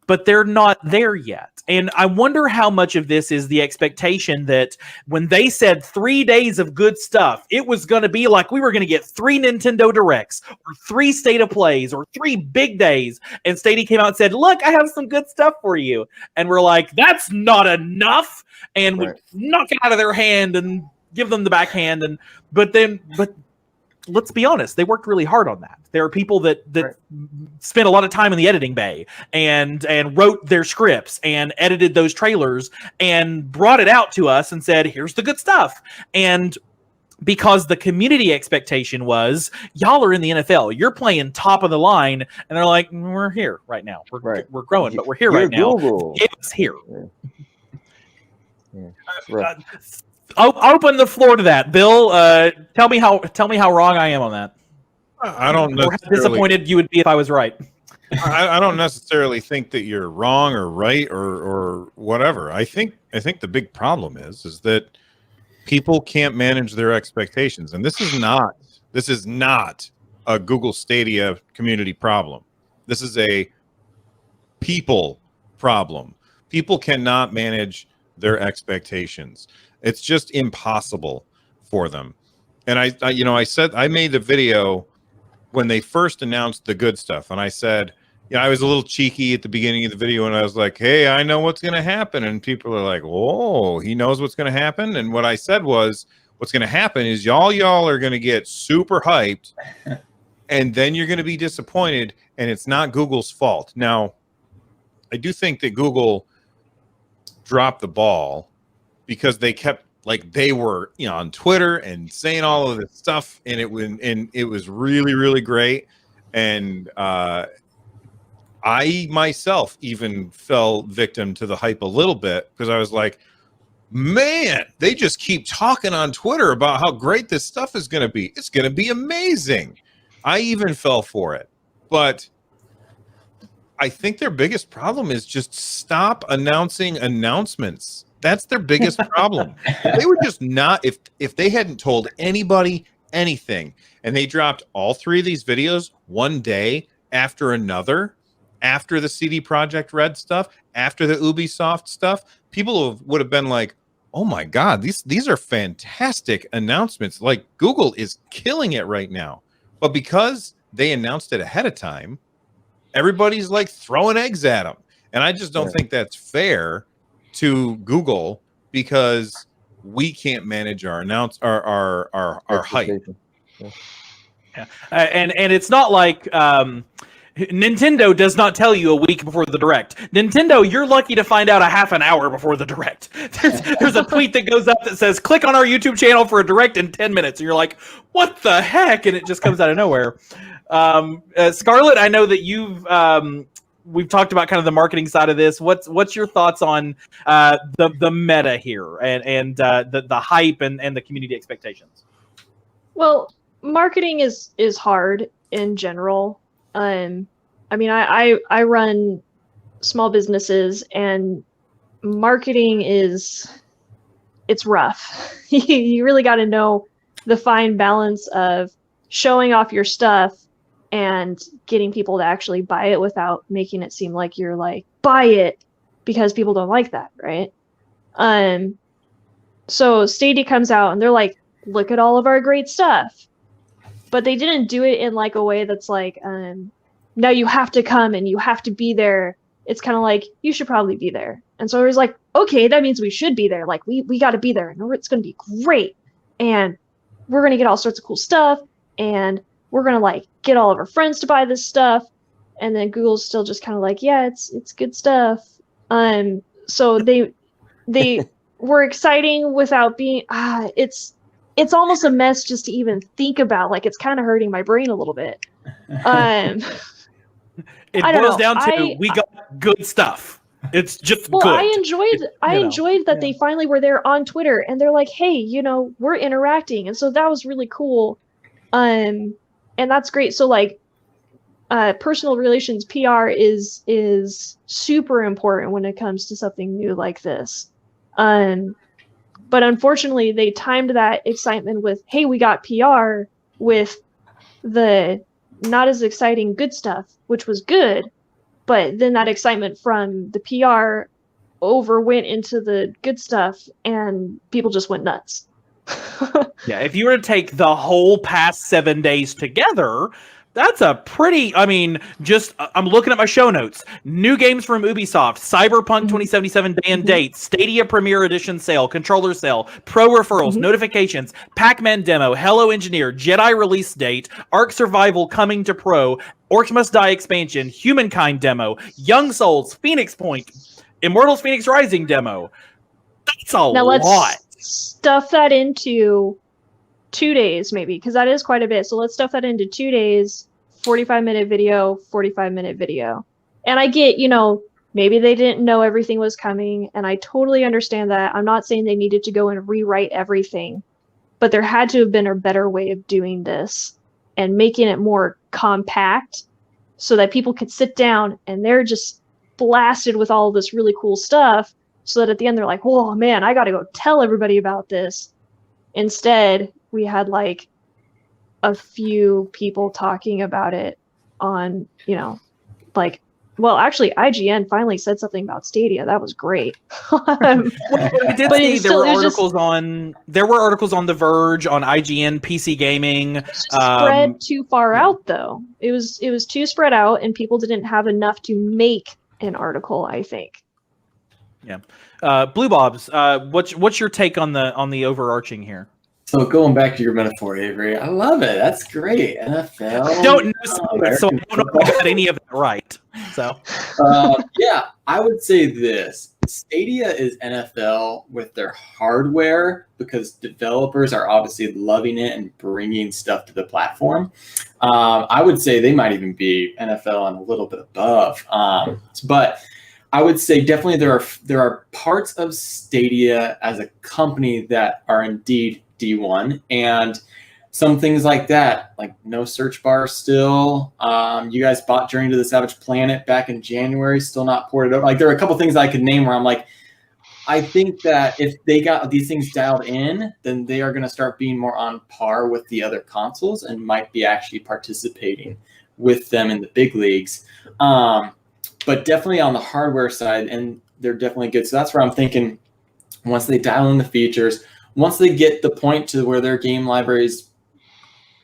but they're not there yet. And I wonder how much of this is the expectation that when they said 3 days of good stuff, it was going to be like we were going to get 3 Nintendo Directs or 3 State of Plays or 3 big days. And Stadia came out and said, look, I have some good stuff for you. And we're like, that's not enough. And we knock it out of their hand and give them the backhand. But let's be honest, they worked really hard on that. There are people that spent a lot of time in the editing bay and wrote their scripts and edited those trailers and brought it out to us and said, here's the good stuff. And because the community expectation was, y'all are in the NFL, you're playing top of the line, and they're like, we're here right now. We're growing, but we're here right now. It's here. Open the floor to that, Bill. Tell me how wrong I am on that. I don't know. How disappointed you would be if I was right. I don't necessarily think that you're wrong or right or whatever. I think the big problem is that people can't manage their expectations, and this is not a Google Stadia community problem. This is a people problem. People cannot manage their expectations. It's just impossible for them. And I made the video when they first announced the good stuff, and I said, I was a little cheeky at the beginning of the video, and I was like, hey, I know what's going to happen. And people are like, oh, he knows what's going to happen. And what I said was, what's going to happen is y'all are going to get super hyped, and then you're going to be disappointed, and it's not Google's fault. Now, I do think that Google dropped the ball because they kept, they were on Twitter and saying all of this stuff, and it was really, really great. And I myself even fell victim to the hype a little bit, because I was like, man, they just keep talking on Twitter about how great this stuff is going to be. It's going to be amazing. I even fell for it. But I think their biggest problem is just stop announcing announcements. That's their biggest problem. They were just not, if they hadn't told anybody anything, and they dropped all 3 of these videos one day after another, after the CD Projekt Red stuff, after the Ubisoft stuff, people would have been like, oh my God, these are fantastic announcements. Like, Google is killing it right now. But because they announced it ahead of time, everybody's like throwing eggs at them. And I just don't think that's fair to Google, because we can't manage our hype. Yeah. And it's not like Nintendo does not tell you a week before the Direct. Nintendo, you're lucky to find out a half an hour before the Direct. There's a tweet that goes up that says, click on our YouTube channel for a Direct in 10 minutes. And you're like, what the heck? And it just comes out of nowhere. Scarlett, I know that we've talked about kind of the marketing side of this. What's your thoughts on the meta here and the hype and the community expectations? Well, marketing is hard in general. I mean, I run small businesses, and marketing it's rough. You really got to know the fine balance of showing off your stuff and getting people to actually buy it without making it seem like you're like, buy it, because people don't like that, right? So Stadia comes out and they're like, look at all of our great stuff. But they didn't do it in like a way that's like, now you have to come and you have to be there. It's kind of like, you should probably be there. And so it was like, okay, that means we should be there. Like, we got to be there, and it's going to be great. And we're going to get all sorts of cool stuff. And we're going to like get all of our friends to buy this stuff. And then Google's still just kind of like, yeah, it's good stuff. So they were exciting without being, it's almost a mess just to even think about. Like, it's kind of hurting my brain a little bit. It boils down to we got good stuff. It's just good. I enjoyed that they finally were there on Twitter, and they're like, hey, we're interacting. And so that was really cool. And that's great. So like, personal relations, PR is super important when it comes to something new like this. But unfortunately, they timed that excitement with, hey, we got PR, with the not as exciting good stuff, which was good. But then that excitement from the PR overwent into the good stuff, and people just went nuts. Yeah, if you were to take the whole past 7 days together, that's a pretty, I'm looking at my show notes. New games from Ubisoft, Cyberpunk 2077 day and date, Stadia Premier Edition sale, controller sale, pro referrals, notifications, Pac-Man demo, Hello Engineer, Jedi release date, Ark Survival coming to pro, Orcs Must Die expansion, Humankind demo, Young Souls, Phoenix Point, Immortals Phoenix Rising demo. That's a now lot. Let's stuff that into 2 days, maybe, because that is quite a bit. So let's stuff that into 2 days, 45-minute video, 45-minute video. And I get, maybe they didn't know everything was coming, and I totally understand that. I'm not saying they needed to go and rewrite everything, but there had to have been a better way of doing this and making it more compact so that people could sit down and they're just blasted with all of this really cool stuff, so that at the end they're like, oh man, I got to go tell everybody about this. Instead, we had like a few people talking about it on, well, actually, IGN finally said something about Stadia. That was great. I did see there were articles on The Verge, on IGN, PC Gaming. Spread too far out, though. It was too spread out, and people didn't have enough to make an article, I think. Yeah. Blue Bobs, what's your take on the overarching here? So going back to your metaphor, Avery, I love it. That's great. NFL. I don't know, so I don't know if I got any of that right. So, yeah, I would say this. Stadia is NFL with their hardware, because developers are obviously loving it and bringing stuff to the platform. I would say they might even be NFL and a little bit above. But I would say definitely there are parts of Stadia as a company that are indeed D1, and some things like that, like no search bar still. You guys bought Journey to the Savage Planet back in January, still not ported over. Like, there are a couple things I could name where I'm like, I think that if they got these things dialed in, then they are going to start being more on par with the other consoles and might be actually participating with them in the big leagues. But definitely on the hardware side, and they're definitely good. So that's where I'm thinking, once they dial in the features, once they get the point to where their game library is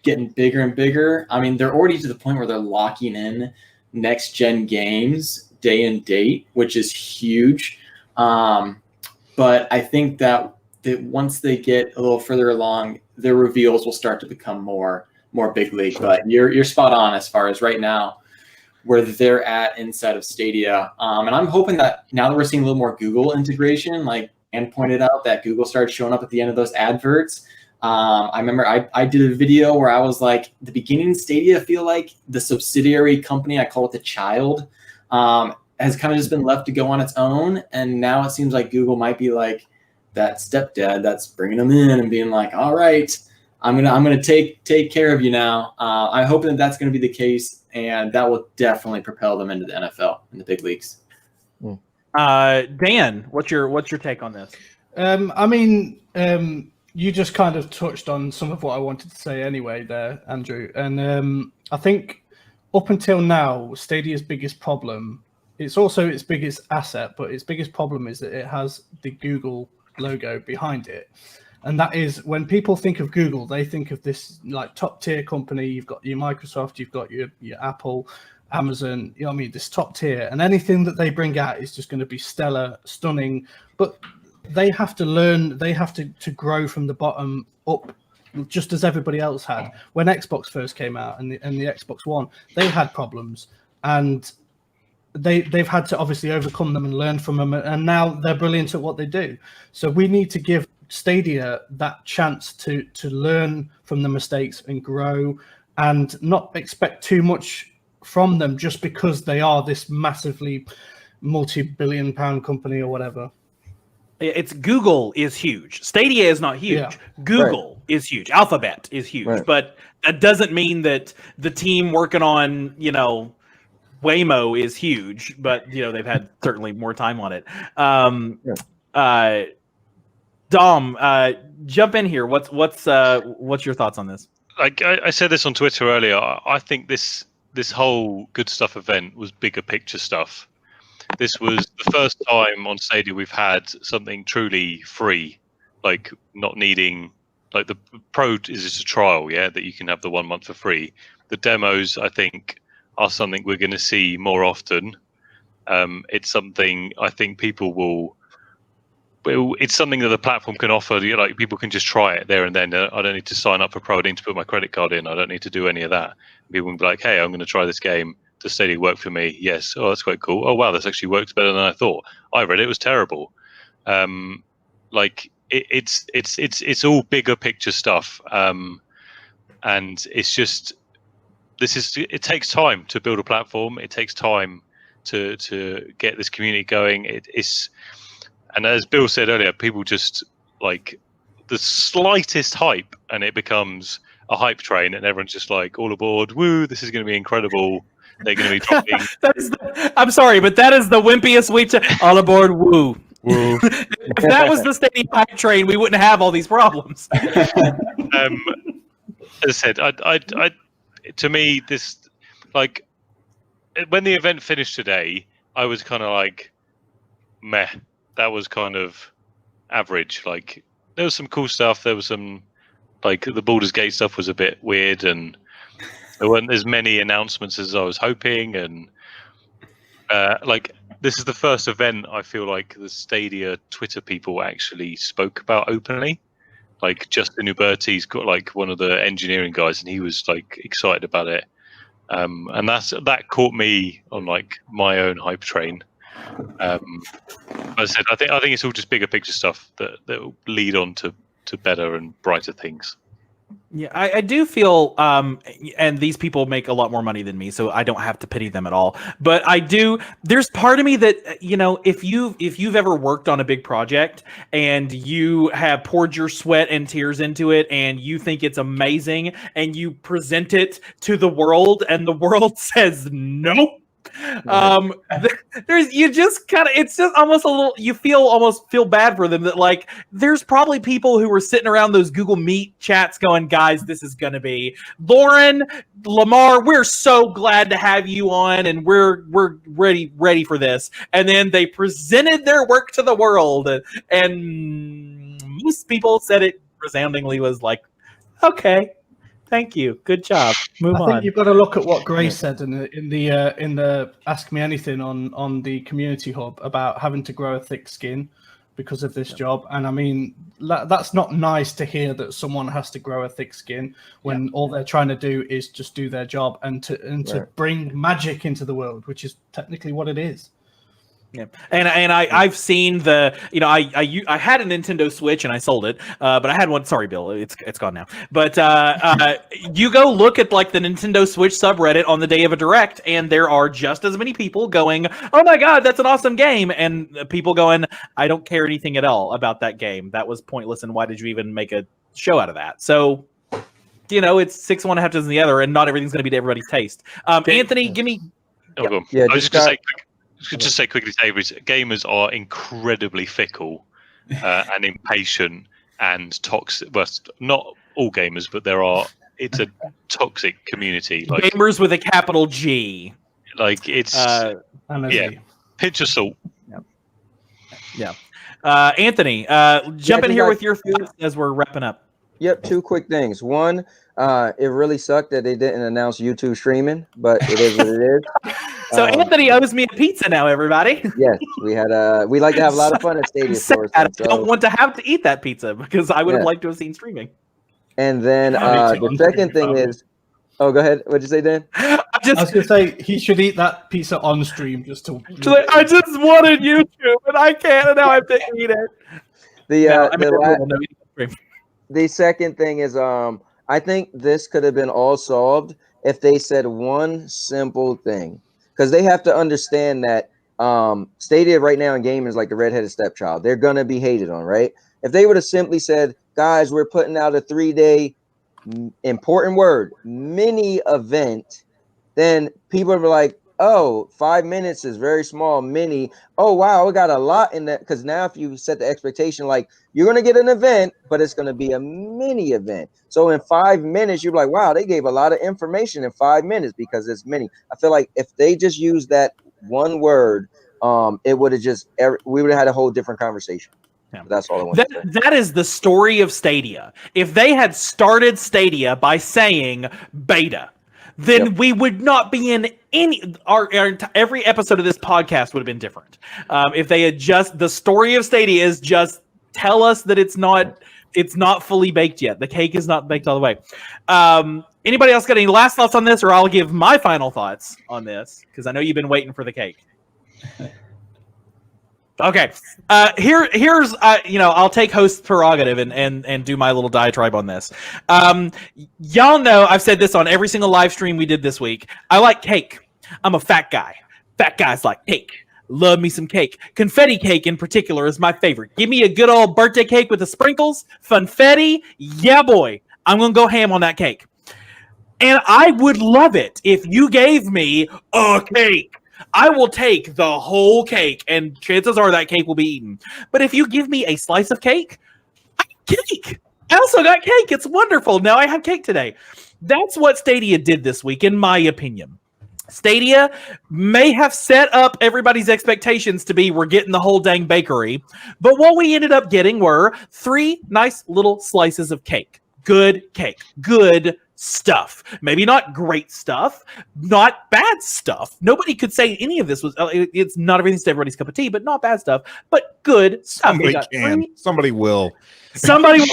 getting bigger and bigger, they're already to the point where they're locking in next-gen games day and date, which is huge. But I think that once they get a little further along, their reveals will start to become more big league. But you're spot on as far as right now where they're at inside of Stadia. And I'm hoping that now that we're seeing a little more Google integration, like Ann pointed out, that Google started showing up at the end of those adverts. I remember I did a video where I was like, the beginning Stadia, I feel like the subsidiary company, I call it the child, has kind of just been left to go on its own. And now it seems like Google might be like that stepdad that's bringing them in and being like, all right, I'm gonna take care of you now. I'm hoping that that's going to be the case, and that will definitely propel them into the NFL in the big leagues. Dan, what's your take on this? You just kind of touched on some of what I wanted to say anyway there, Andrew. And I think up until now, Stadia's biggest problem, it's also its biggest asset, but its biggest problem is that it has the Google logo behind it. And that is, when people think of Google, they think of this like top tier company. You've got your Microsoft, you've got your Apple, Amazon, you know what I mean, this top tier. And anything that they bring out is just going to be stellar, stunning. But they have to learn, they have to grow from the bottom up, just as everybody else had. When Xbox first came out and the Xbox One, they had problems, and they've had to obviously overcome them and learn from them, and now they're brilliant at what they do. So we need to give Stadia that chance to learn from the mistakes and grow, and not expect too much from them just because they are this massively multi-billion-pound company or whatever. It's Google is huge. Stadia is not huge. Yeah. Google is huge. Alphabet is huge. But that doesn't mean that the team working on, Waymo is huge, but they've had certainly more time on it. Dom, jump in here. What's your thoughts on this? Like I said this on Twitter earlier, I think this whole good stuff event was bigger picture stuff. This was the first time on Stadia we've had something truly free, like not needing, like the Pro is just a trial, that you can have the 1 month for free. The demos, I think, are something we're going to see more often. It's something I think people will. It's something that the platform can offer. Like people can just try it there and then. I don't need to sign up for Pro. I don't need to put my credit card in. I don't need to do any of that. People can be like, "Hey, I'm going to try this game. Does Stadia work for me?" Yes. Oh, that's quite cool. Oh, wow, this actually works better than I thought. I read it was terrible. It's all bigger picture stuff, and it's just it takes time to build a platform. It takes time to get this community going. And as Bill said earlier, people just like the slightest hype, and it becomes a hype train, and everyone's just like, all aboard! Woo! This is going to be incredible. They're going to be dropping. I'm sorry, but that is the wimpiest week to all aboard. Woo! Woo! If that was the Stadia hype train, we wouldn't have all these problems. As I said, to me, this like when the event finished today, I was kind of like, meh. That was kind of average. Like there was some cool stuff. There was some like the Baldur's Gate stuff was a bit weird, and there weren't as many announcements as I was hoping. And like this is the first event I feel like the Stadia Twitter people actually spoke about openly. Like Justin Uberti's got like one of the engineering guys, and he was like excited about it. And that caught me on like my own hype train. As I said, I think it's all just bigger picture stuff that will lead on to better and brighter things. Yeah, I do feel, and these people make a lot more money than me, so I don't have to pity them at all. But I do. There's part of me that if you've ever worked on a big project and you have poured your sweat and tears into it, and you think it's amazing, and you present it to the world, and the world says nope. You just kind of, it's just almost a little, you almost feel bad for them that like there's probably people who were sitting around those Google Meet chats going, guys, this is going to be Lauren, Lamar, we're so glad to have you on, and we're ready for this. And then they presented their work to the world, and most people said it resoundingly was like, okay, thank you, good job, move on. I think you've got to look at what Grace said in the Ask Me Anything on the community hub about having to grow a thick skin because of this job. And I mean, that's not nice to hear, that someone has to grow a thick skin when all they're trying to do is just do their job and to bring magic into the world, which is technically what it is. Yeah, and I've seen the I had a Nintendo Switch and I sold it, but I had one. Sorry, Bill, it's gone now. But you go look at like the Nintendo Switch subreddit on the day of a direct, and there are just as many people going, "Oh my god, that's an awesome game," and people going, "I don't care anything at all about that game. That was pointless, and why did you even make a show out of that?" So, it's 6 one, half dozen the other, and not everything's going to be to everybody's taste. Anthony, give me. I was just going to say quick. Just say quickly, David, gamers are incredibly fickle and impatient and toxic. Well, not all gamers, but it's a toxic community. Like Gamers with a capital G. Like it's pinch of salt. Yeah. Anthony, jump in here with your thoughts as we're wrapping up. Yep, 2 quick things. One, it really sucked that they didn't announce YouTube streaming, but it is what it is. So Anthony owes me a pizza now, everybody. Yes, we like to have a lot of fun at Stadia Source. I don't want to have to eat that pizza because I would have liked to have seen streaming. And then the second thing is, oh, go ahead. What'd you say, Dan? I was going to say he should eat that pizza on stream just to. I just wanted YouTube, and I can't, and now I have to eat it. The second thing is, I think this could have been all solved if they said one simple thing, because they have to understand that Stadia right now in gaming is like the redheaded stepchild. They're gonna be hated on, right? If they would have simply said, guys, we're putting out a 3-day important word mini event, then people would be like, oh, 5 minutes is very small. Mini. Oh, wow, we got a lot in that. Because now if you set the expectation, like you're going to get an event, but it's going to be a mini event. So in 5 minutes, you're like, wow, they gave a lot of information in 5 minutes because it's mini. I feel like if they just used that one word, it would have we would have had a whole different conversation. Yeah. That's all I want to say. That is the story of Stadia. If they had started Stadia by saying beta, then we would not be in every episode of this podcast would have been different. If they had the story of Stadia is just tell us that it's not fully baked yet. The cake is not baked all the way. Anybody else got any last thoughts on this, or I'll give my final thoughts on this because I know you've been waiting for the cake. Okay, here's I'll take host prerogative and do my little diatribe on this. Y'all know I've said this on every single live stream we did this week. I like cake. I'm a fat guy. Fat guys like cake. Love me some cake. Confetti cake in particular is my favorite. Give me a good old birthday cake with the sprinkles, funfetti. Yeah, boy, I'm gonna go ham on that cake. And I would love it if you gave me a cake. I will take the whole cake, and chances are that cake will be eaten. But if you give me a slice of cake, I get cake. I also got cake. It's wonderful. Now I have cake today. That's what Stadia did this week, in my opinion. Stadia may have set up everybody's expectations to be we're getting the whole dang bakery, but what we ended up getting were 3 nice little slices of cake. Good cake. Good stuff. Maybe not great stuff, not bad stuff. Nobody could say any of this was it's not everything's to everybody's cup of tea, but not bad stuff, but good stuff. Somebody will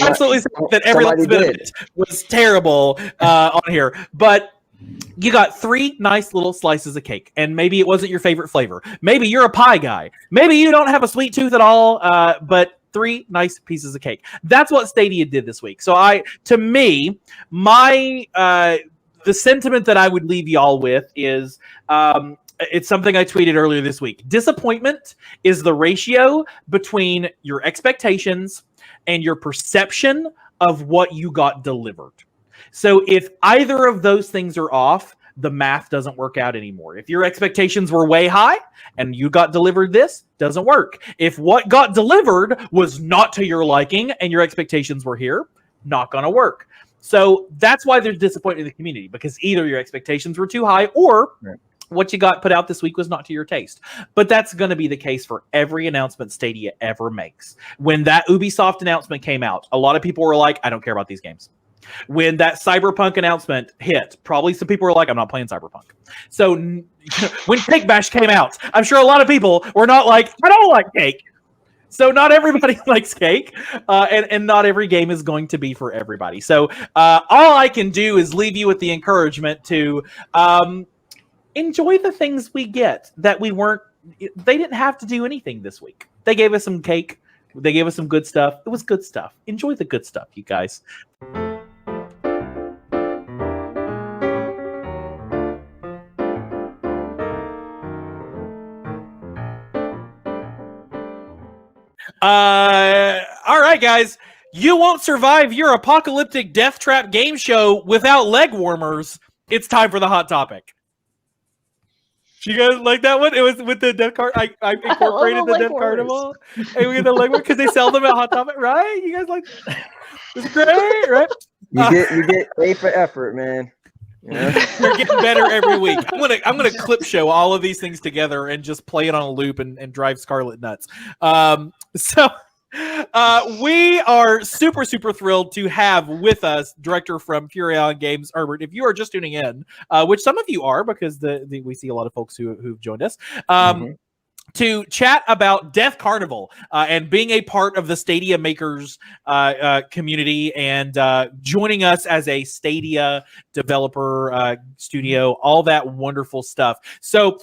absolutely say that every last bit of it was terrible on here, but you got 3 nice little slices of cake, and maybe it wasn't your favorite flavor. Maybe you're a pie guy. Maybe you don't have a sweet tooth at all, but 3 nice pieces of cake. That's what Stadia did this week. So the sentiment that I would leave y'all with is it's something I tweeted earlier this week. Disappointment is the ratio between your expectations and your perception of what you got delivered. So if either of those things are off, the math doesn't work out anymore. If your expectations were way high and you got delivered this, doesn't work. If what got delivered was not to your liking and your expectations were here, not going to work. So that's why there's disappointment in the community, because either your expectations were too high or what you got put out this week was not to your taste. But that's going to be the case for every announcement Stadia ever makes. When that Ubisoft announcement came out, a lot of people were like, I don't care about these games. When that Cyberpunk announcement hit, probably some people were like, I'm not playing Cyberpunk. So when Cake Bash came out, I'm sure a lot of people were not like, I don't like cake. So not everybody likes cake, and not every game is going to be for everybody. So all I can do is leave you with the encouragement to enjoy the things we get that they didn't have to do anything this week. They gave us some cake. They gave us some good stuff. It was good stuff. Enjoy the good stuff, you guys. All right, guys. You won't survive your apocalyptic death trap game show without leg warmers. It's time for the hot topic. You guys like that one? It was with the Death Card. I incorporated the Death Carnival. And we get the legwork because they sell them at Hot Topic, right? You guys like? It's great, right? You get A for effort, man. Yeah. They're getting better every week. I'm gonna clip show all of these things together and just play it on a loop and drive Scarlett nuts. We are super thrilled to have with us director from Fury Island Games, Herbert. If you are just tuning in, which some of you are because we see a lot of folks who've joined us. To chat about Death Carnival and being a part of the Stadia Makers community and joining us as a Stadia developer studio, all that wonderful stuff. So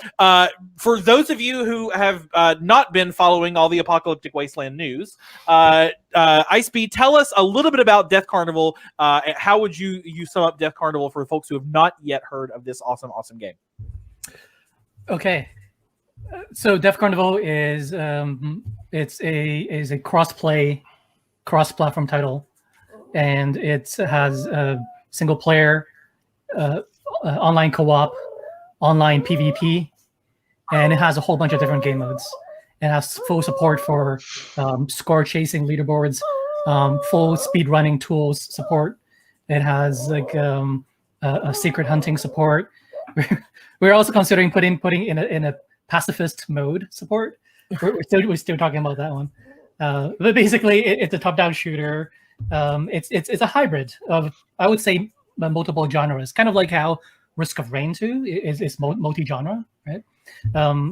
for those of you who have not been following all the Apocalyptic Wasteland news, Icebeat, tell us a little bit about Death Carnival. How would you sum up Death Carnival for folks who have not yet heard of this awesome game? Okay. So Death Carnival is it's a cross-platform title, and it has a single player, online co-op, online PvP, and it has a whole bunch of different game modes. It has full support for score chasing leaderboards, full speed running tools support. It has like a secret hunting support. We're also considering putting in a pacifist mode support. We're still talking about that one, but basically it's a top-down shooter. It's a hybrid of, I would say, multiple genres, kind of like how Risk of Rain 2 is multi-genre, right?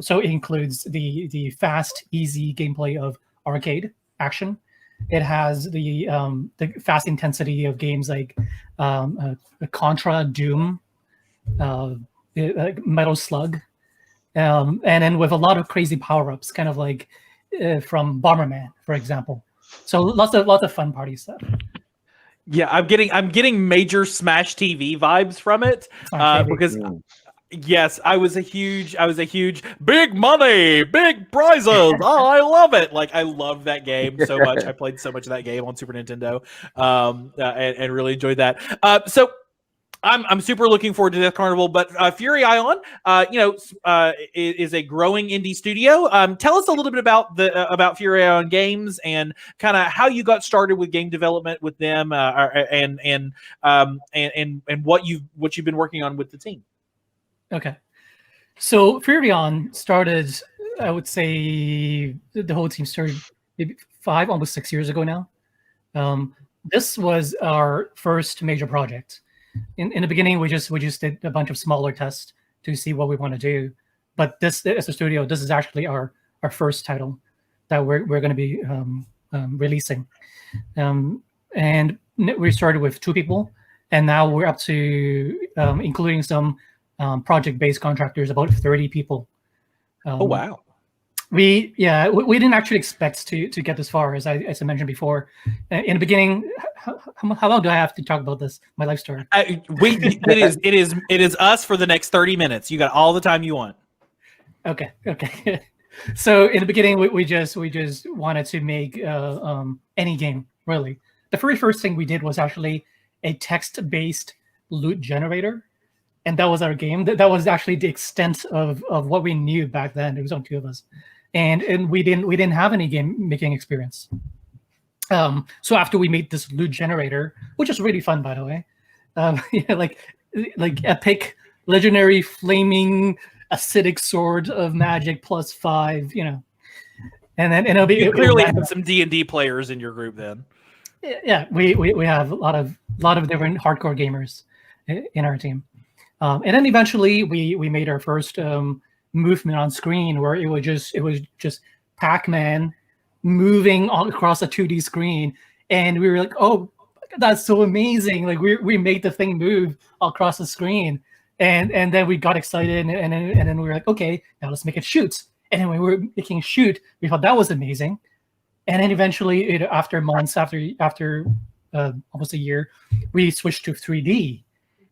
So it includes the fast, easy gameplay of arcade action. It has the fast intensity of games like Contra, Doom, Metal Slug. And then with a lot of crazy power-ups, kind of like from Bomberman, for example. So lots of fun party stuff. Yeah, I'm getting major Smash TV vibes from it because yes, I was a huge big money, big prizes. Oh, I love it! Like I love that game so much. I played so much of that game on Super Nintendo, and really enjoyed that. So. I'm super looking forward to Death Carnival, but Fury Island, is a growing indie studio. Tell us a little bit about Fury Island Games and kind of how you got started with game development with them, and what you've been working on with the team. Okay, so Fury Island started, I would say, the whole team started maybe 5, almost 6 years ago now. This was our first major project. In the beginning, we just did a bunch of smaller tests to see what we want to do. But this, as a studio, this is actually our first title that we're going to be releasing. And we started with 2 people, and now we're up to, including some project-based contractors, about 30 people. Oh wow! We didn't actually expect to get this far, as I mentioned before. In the beginning, how long do I have to talk about this? My life story. It is us for the next 30 minutes. You got all the time you want. Okay. So in the beginning, we just wanted to make any game, really. The very first thing we did was actually a text-based loot generator, and that was our game. That was actually the extent of what we knew back then. It was only 2 of us. And we didn't have any game making experience. So after we made this loot generator, which is really fun, by the way, like epic, legendary, flaming, acidic sword of magic +5, and then it'll be. You clearly have some D&D players in your group, then. Yeah, we have a lot of different hardcore gamers in our team, and then eventually we made our first movement on screen where it was just Pac-Man moving all across a 2D screen, and we were like, oh, that's so amazing. Like we made the thing move across the screen, and then we got excited, and then we were like, okay, now let's make it shoot. And then when we were making shoot, we thought that was amazing. And then eventually, after months, after almost a year, we switched to 3D,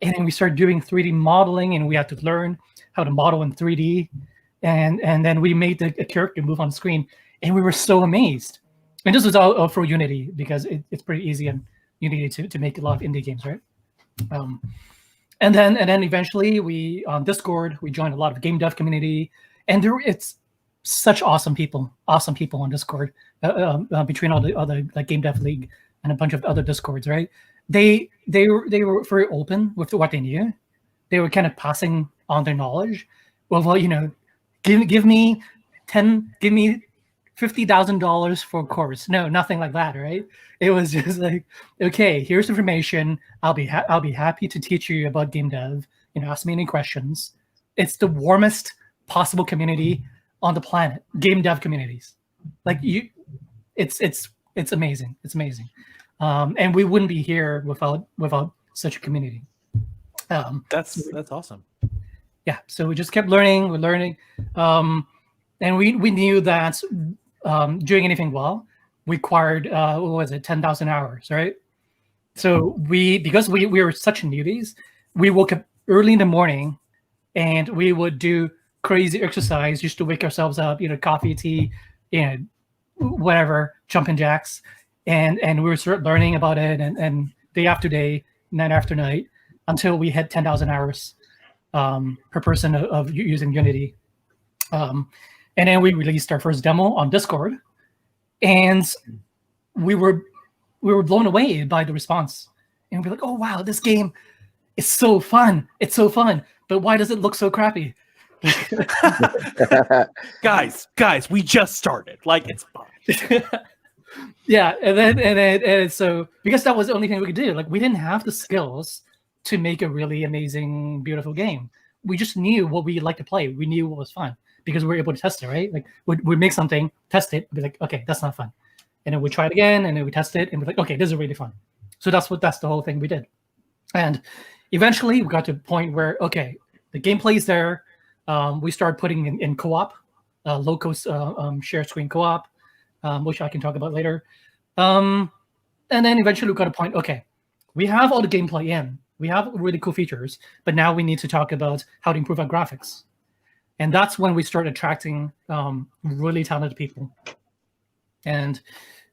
and then we started doing 3D modeling, and we had to learn how to model in 3D, and then we made a character move on screen, and we were so amazed. And this was all for Unity, because it's pretty easy on Unity to make a lot of indie games, right? then eventually we on Discord we joined a lot of game dev community, and it's such awesome people on Discord between all the other like Game Dev League and a bunch of other Discords, right? They were very open with what they knew. They were kind of passing on their knowledge. Well, give me $50,000 for a course. No, nothing like that, right? It was just like, okay, here's information. I'll be happy to teach you about game dev. Ask me any questions. It's the warmest possible community on the planet. Game dev communities, it's amazing. It's amazing, and we wouldn't be here without such a community. That's awesome. Yeah, so we just kept learning. We're learning, and we knew that doing anything well required 10,000 hours, right? So because we were such newbies, we woke up early in the morning, and we would do crazy exercise just to wake ourselves up. Coffee, tea, whatever, jumping jacks, and we were sort of learning about it, and day after day, night after night, until we had 10,000 hours per person of using Unity. And then we released our first demo on Discord, and we were blown away by the response. And we're like, oh wow, this game is so fun. It's so fun. But why does it look so crappy? guys, we just started. It's fine. Yeah, and so because that was the only thing we could do. We didn't have the skills to make a really amazing, beautiful game. We just knew what we liked to play. We knew what was fun because we were able to test it, right? We'd make something, test it, be like, okay, that's not fun. And then we try it again, and then we test it, and we're like, okay, this is really fun. So that's the whole thing we did. And eventually we got to a point where, okay, the gameplay is there. We started putting in co-op, low-cost share screen co-op, which I can talk about later. And then eventually we got a point, okay, we have all the gameplay in. We have really cool features, but now we need to talk about how to improve our graphics. And that's when we start attracting really talented people. And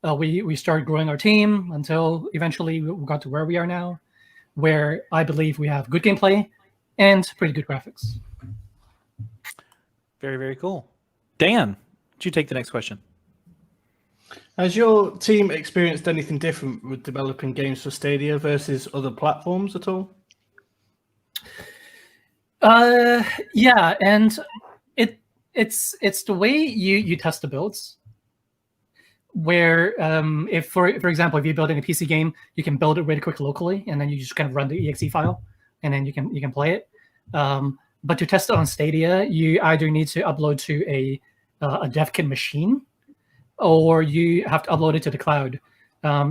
we started growing our team until eventually we got to where we are now, where I believe we have good gameplay and pretty good graphics. Very, very cool. Dan, would you take the next question? Has your team experienced anything different with developing games for Stadia versus other platforms at all? Yeah, and it's the way you test the builds. Where if for example, if you're building a PC game, you can build it really quick locally, and then you just kind of run the exe file, and then you can play it. But to test it on Stadia, you either need to upload to a dev kit machine, or you have to upload it to the cloud.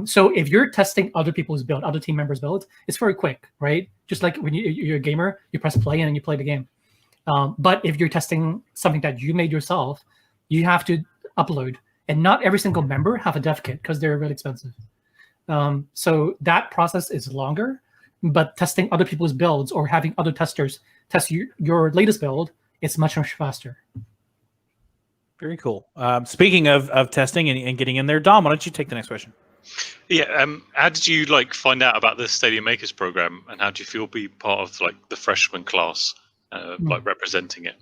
So if you're testing other people's build, other team members' build, it's very quick, right? Just like when you're a gamer, you press play and then you play the game. But if you're testing something that you made yourself, you have to upload. And not every single member have a dev kit because they're really expensive. So that process is longer, but testing other people's builds or having other testers test your latest build, it's much faster. Very cool. Speaking of testing and getting in there, Dom, why don't you take the next question? Yeah. How did you find out about the Stadia Makers program, and how do you feel be part of the freshman class, representing it?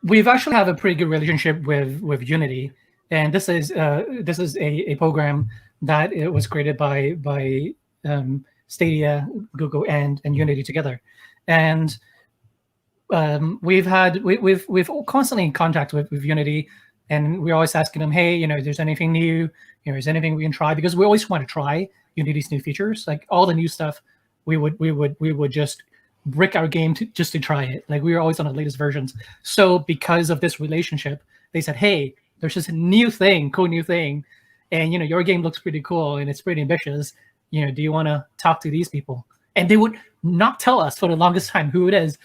We've actually have a pretty good relationship with Unity, and this is a program that it was created by Stadia, Google, and Unity together, and we've constantly in contact with Unity, and we're always asking them, hey, if there's anything new, is anything we can try, because we always want to try Unity's new features, all the new stuff. We would just brick our game just to try it. We were always on the latest versions. So because of this relationship, they said, hey, there's this cool new thing, and your game looks pretty cool and it's pretty ambitious. Do you want to talk to these people? And they would not tell us for the longest time who it is.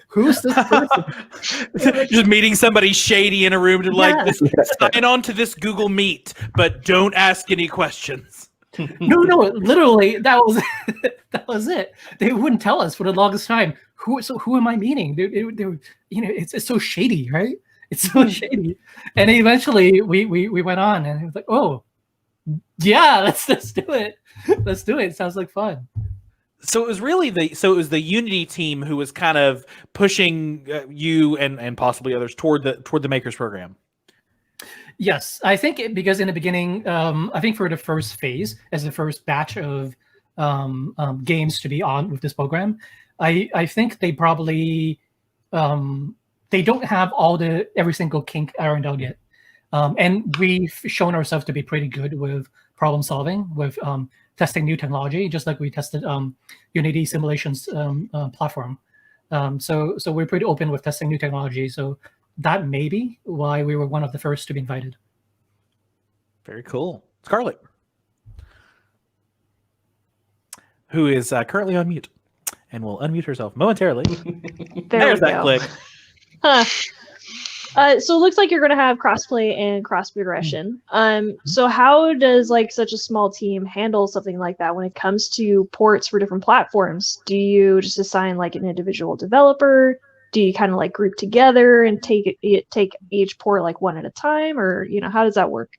Who's this person? Just meeting somebody shady in a room to sign on to this Google Meet, but don't ask any questions. No, literally, that was it. They wouldn't tell us for the longest time. Who am I meeting? They it's so shady, right? It's so shady. And eventually, we went on, and it was like, oh, yeah, let's do it. Let's do it. It sounds like fun. So it was really the Unity team who was kind of pushing you and possibly others toward the Makers program. Yes, I think because in the beginning, I think for the first phase, as the first batch of games to be on with this program, I think they probably they don't have every single kink ironed out yet, and we've shown ourselves to be pretty good with problem solving, with testing new technology, just like we tested Unity simulations platform. So we're pretty open with testing new technology. So that may be why we were one of the first to be invited. Very cool. Scarlett, who is currently on mute and will unmute herself momentarily. There's that click. Huh. So it looks like you're going to have crossplay and cross progression. So how does like such a small team handle something like that when it comes to ports for different platforms? Do you just assign like an individual developer? Do you kind of like group together and take each port like one at a time, or how does that work?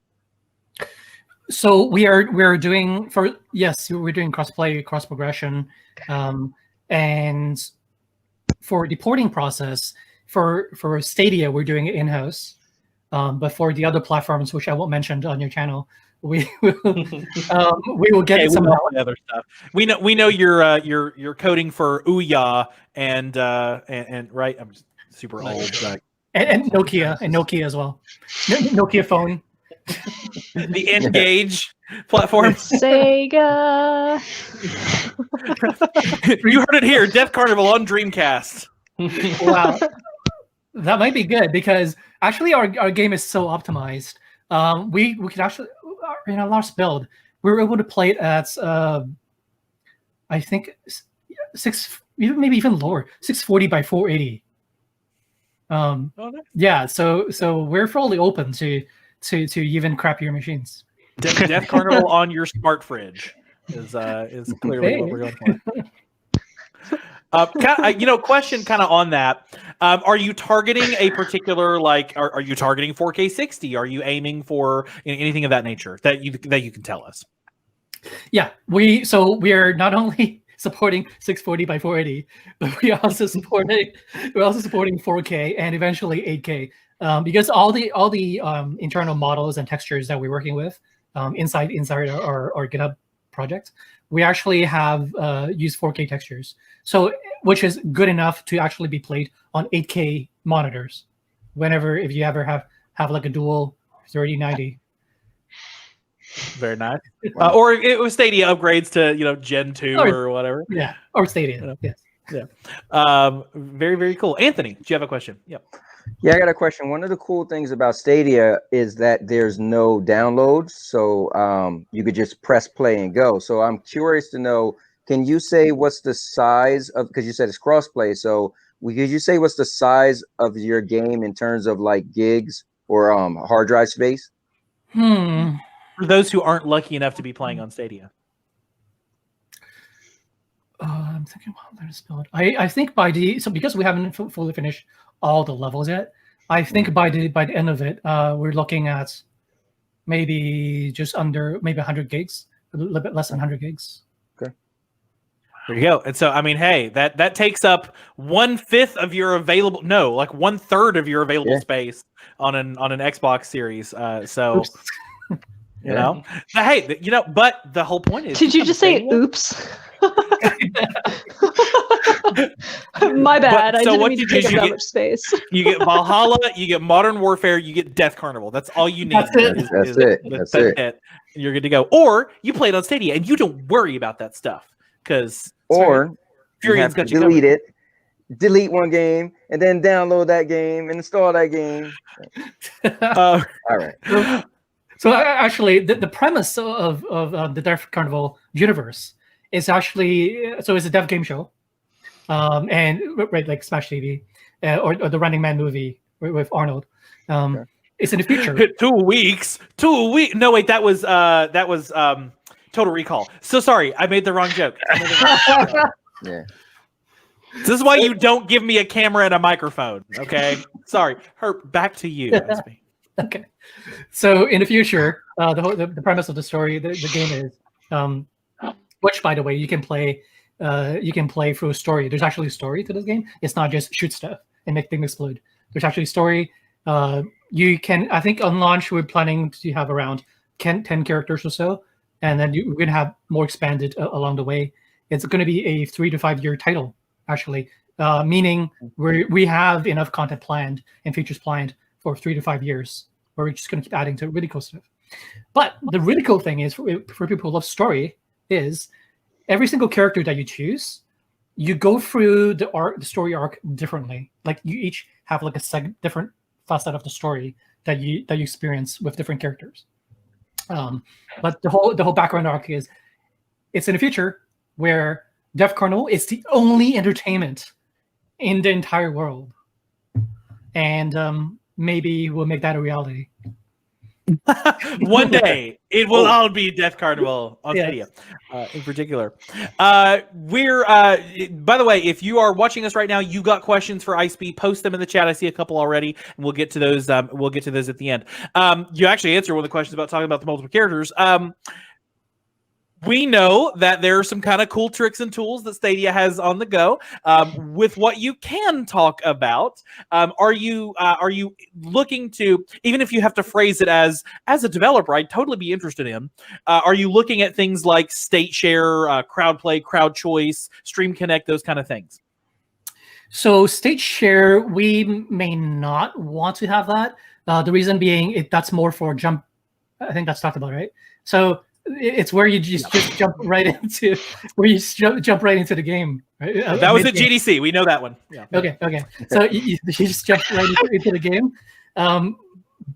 So we're doing we're doing crossplay, cross progression, and for the porting process. For Stadia, we're doing it in-house, but for the other platforms, which I won't mention on your channel, we will get some other stuff. We know you're coding for Ouya and right. I'm just super old. And Nokia as well. Nokia phone. The N-Gage platform. Sega. You heard it here. Death Carnival on Dreamcast. Wow. That might be good because actually our game is so optimized. We could actually in our last build we were able to play it at I think maybe even lower 640 by 480. Nice. Yeah, so we're fully open to even crappier machines. Death Carnival on your smart fridge is clearly what we're going for. Question kind of on that. Are you targeting a particular are you targeting 4K 60? Are you aiming for anything of that nature that you can tell us? Yeah, we are not only supporting 640 by 480, but we're also supporting 4K and eventually 8K. Because all the internal models and textures that we're working with inside our GitHub project, we actually have used 4K textures, so which is good enough to actually be played on 8K monitors. If you ever have like a dual 3090. Very nice. Or it was Stadia upgrades to Gen 2 or whatever. Yeah, or Stadia. Yes. Yeah. Very, very cool. Anthony, do you have a question? Yep. Yeah, I got a question. One of the cool things about Stadia is that there's no downloads, so you could just press play and go. So I'm curious to know, can you say what's the size of, because you said it's crossplay, so could you say what's the size of your game in terms of like gigs or hard drive space? For those who aren't lucky enough to be playing on Stadia. I'm thinking, let us build. I think because we haven't fully finished all the levels yet, I think by the end of it, we're looking at maybe just under 100 gigs, a little bit less than 100 gigs. Okay. There you go. And so, I mean, hey, that takes up 1/5 of your available, no, like 1/3 of your available space on an Xbox Series. So. You know, hey, but the whole point is. Did you just say "oops"? My bad. I didn't mean to take up that much space. You get Valhalla, you get Modern Warfare, you get Death Carnival. That's all you need. That's it. You're good to go. Or you play it on Stadia and you don't worry about that stuff because. Or you have to delete it. Delete one game and then download that game and install that game. All right. So actually, the premise of the Death Carnival universe is actually it's a dev game show, and right like Smash TV or the Running Man movie with Arnold. It's in the future. 2 weeks. No, wait, that was Total Recall. So sorry, I made the wrong joke. Yeah. This is why you don't give me a camera and a microphone. Okay, sorry. Back to you. Okay. So in the future, the premise of the story, the game is, which by the way, you can play you can play through a story. There's actually a story to this game. It's not just shoot stuff and make things explode. There's actually a story. You can, I think on launch, we're planning to have around 10 characters or so. And then we're going to have more expanded along the way. It's going to be a 3 to 5 year title, actually, meaning we have enough content planned and features planned for 3 to 5 years. We're just going to keep adding to really cool stuff. But the really cool thing is, for people who love story, is every single character that you choose, you go through the story arc differently. Like you each have like a different facet of the story that you experience with different characters. But the whole background arc is, it's in a future where Death Carnival is the only entertainment in the entire world, and maybe we'll make that a reality. One day it will all be Death Carnival on Stadia, in particular. We're by the way, if you are watching us right now, you got questions for IceB, post them in the chat. I see a couple already, and we'll get to those. We'll get to those at the end. You actually answered one of the questions about talking about the multiple characters. We know that there are some kind of cool tricks and tools that Stadia has on the go. With what you can talk about, are you looking to, even if you have to phrase it as a developer, I'd totally be interested in. Are you looking at things like state share, crowd play, crowd choice, Stream Connect, those kind of things? So state share, we may not want to have that. The reason being, that's more for jump. I think that's talked about, right? So it's where you just jump right into jump right into the game. Right? That was at GDC. We know that one. Yeah. Okay. So you just jump right into the game.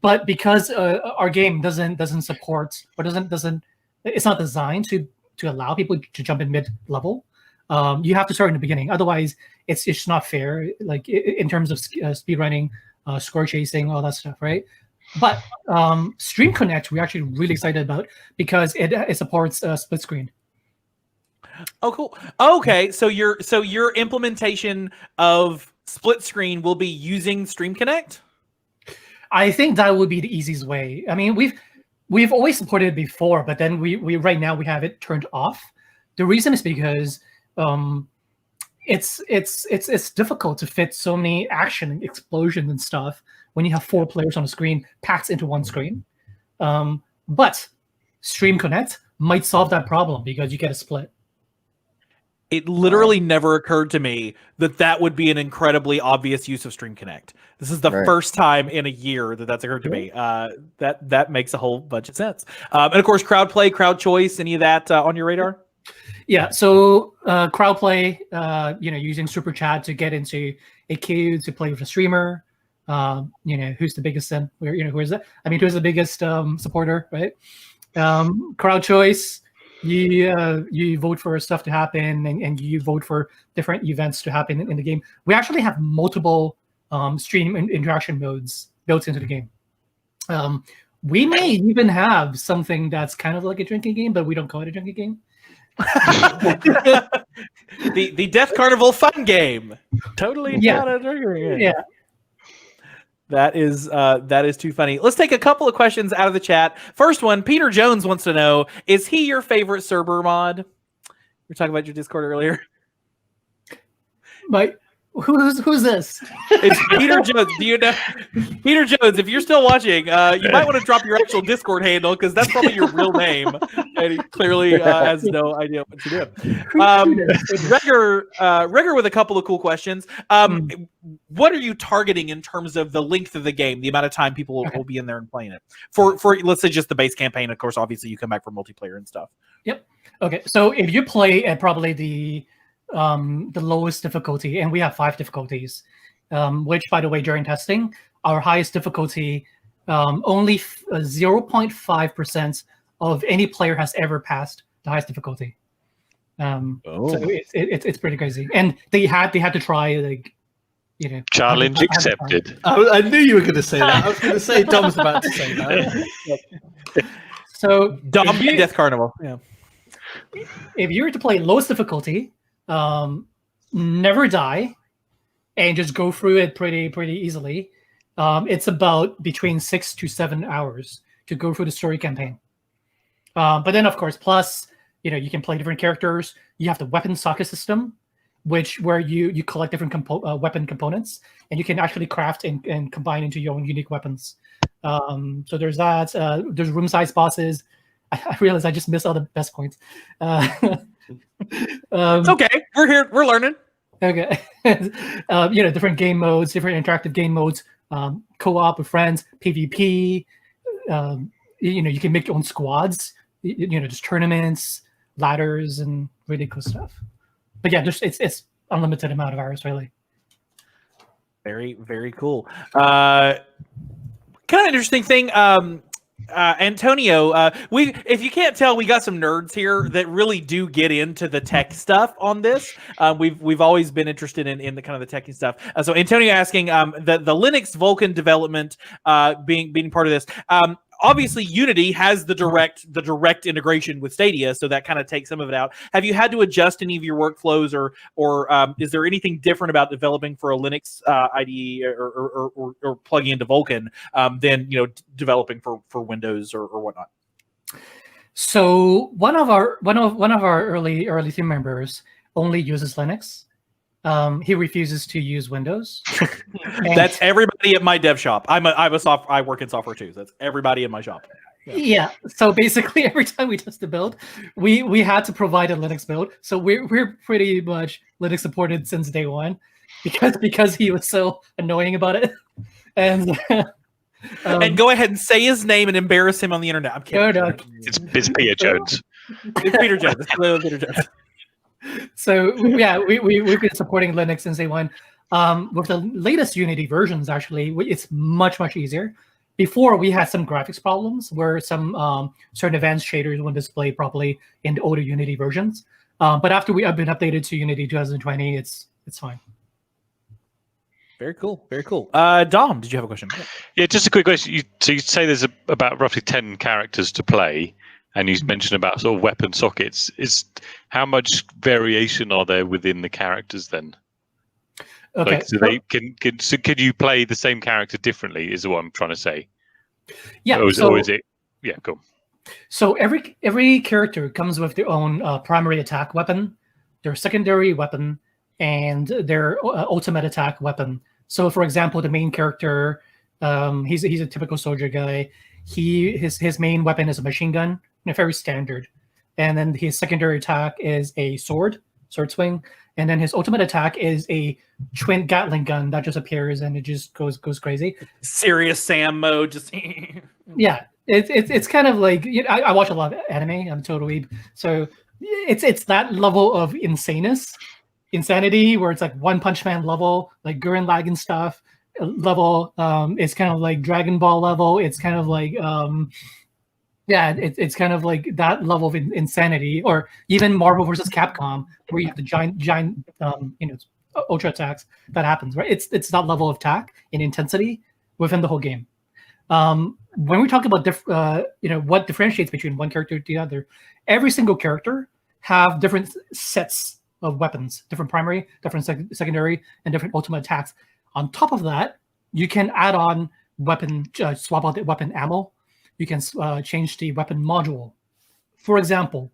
But because our game doesn't support, or doesn't it's not designed to allow people to jump in mid level. You have to start in the beginning. Otherwise, it's just not fair. Like in terms of speed running, score chasing, all that stuff, right? But Stream Connect, we're actually really excited about, because it supports split screen. Oh, cool. Okay, so your implementation of split screen will be using Stream Connect? I think that would be the easiest way. I mean, we've always supported it before, but then we right now we have it turned off. The reason is because it's difficult to fit so many action, explosions, and stuff when you have 4 players on the screen packed into one screen. But Stream Connect might solve that problem, because you get a split. It literally never occurred to me that would be an incredibly obvious use of Stream Connect. This is the first time in a year that's occurred to me. That makes a whole bunch of sense. And of course, crowd play, crowd choice, any of that on your radar? Yeah, so crowd play, using super chat to get into a queue to play with a streamer. Who's the biggest who is that? I mean, who's the biggest supporter, right? Crowd choice, you vote for stuff to happen, and you vote for different events to happen in the game. We actually have multiple stream interaction modes built into the game. We may even have something that's kind of like a drinking game, but we don't call it a drinking game. the Death Carnival fun game. Totally not a drinking game. Yeah. That is too funny. Let's take a couple of questions out of the chat. First one, Peter Jones wants to know, is he your favorite Cerber mod? We were talking about your Discord earlier. Who's this? It's Peter Jones. Do you know Peter Jones? If you're still watching, you might want to drop your actual Discord handle, because that's probably your real name, and he clearly has no idea what to do. Regger with a couple of cool questions. What are you targeting in terms of the length of the game, the amount of time people will be in there and playing it? For let's say just the base campaign. Of course, obviously you come back for multiplayer and stuff. Yep. Okay. So if you play at probably the lowest difficulty, and we have 5 difficulties, which, by the way, during testing, our highest difficulty, only 0.5% of any player has ever passed the highest difficulty. So it's pretty crazy, and they had to try challenge accepted. I knew you were going to say that. I was going to say Dom's about to say that. So Dom Death Carnival. Yeah. If you were to play lowest difficulty, never die, and just go through it pretty easily, it's about between 6 to 7 hours to go through the story campaign. But then, of course, plus you can play different characters. You have the weapon socket system, where you collect different weapon components, and you can actually craft and combine into your own unique weapons. So there's that. There's room size bosses. I realize I just missed all the best points. It's okay. We're here. We're learning. Okay. Different game modes, different interactive game modes, co-op with friends, PvP. You can make your own squads. Just tournaments, ladders, and really cool stuff. But yeah, it's unlimited amount of hours, really. Very, very cool. Kind of interesting thing. Antonio, if you can't tell, we got some nerds here that really do get into the tech stuff on this. We've always been interested in the kind of the techy stuff. So Antonio asking the Linux Vulkan development being part of this. Obviously, Unity has the direct integration with Stadia, so that kind of takes some of it out. Have you had to adjust any of your workflows, or is there anything different about developing for a Linux IDE or plugging into Vulkan than developing for Windows or whatnot? So one of our early team members only uses Linux. He refuses to use Windows. That's everybody at my dev shop. I work in software too. So that's everybody in my shop. Yeah. So basically, every time we test a build, we had to provide a Linux build. So we're pretty much Linux supported since day one, because he was so annoying about it. And and go ahead and say his name and embarrass him on the internet. I'm kidding. No. It's Peter Jones. It's Peter Jones. It's Peter Jones. So yeah, we've been supporting Linux since day one. With the latest Unity versions, actually, it's much easier. Before, we had some graphics problems where some certain advanced shaders wouldn't display properly in the older Unity versions. But after we have been updated to Unity 2020, it's fine. Very cool. Very cool. Dom, did you have a question? Yeah, just a quick question. So you say there's about roughly 10 characters to play, and you mentioned about sort of weapon sockets. How much variation are there within the characters then? Okay. So could you play the same character differently? Is what I'm trying to say. Yeah. Or is it? Yeah, cool. So every character comes with their own primary attack weapon, their secondary weapon, and their ultimate attack weapon. So, for example, the main character, he's a typical soldier guy. His main weapon is a machine gun, very standard, and then his secondary attack is a sword swing, and then his ultimate attack is a twin Gatling gun that just appears and it just goes crazy. Serious Sam mode, just yeah. It's kind of like, I watch a lot of anime. I'm totally so it's that level of insanity where it's like One Punch Man level, like Gurren Lagann stuff level. It's kind of like Dragon Ball level. It's kind of like it's kind of like that level of insanity, or even Marvel versus Capcom, where you have the giant ultra attacks that happens, right? It's that level of attack and intensity within the whole game. When we talk about what differentiates between one character to the other, every single character have different sets of weapons, different primary, different secondary, and different ultimate attacks. On top of that, you can add on swap out the weapon ammo. You can change the weapon module. For example,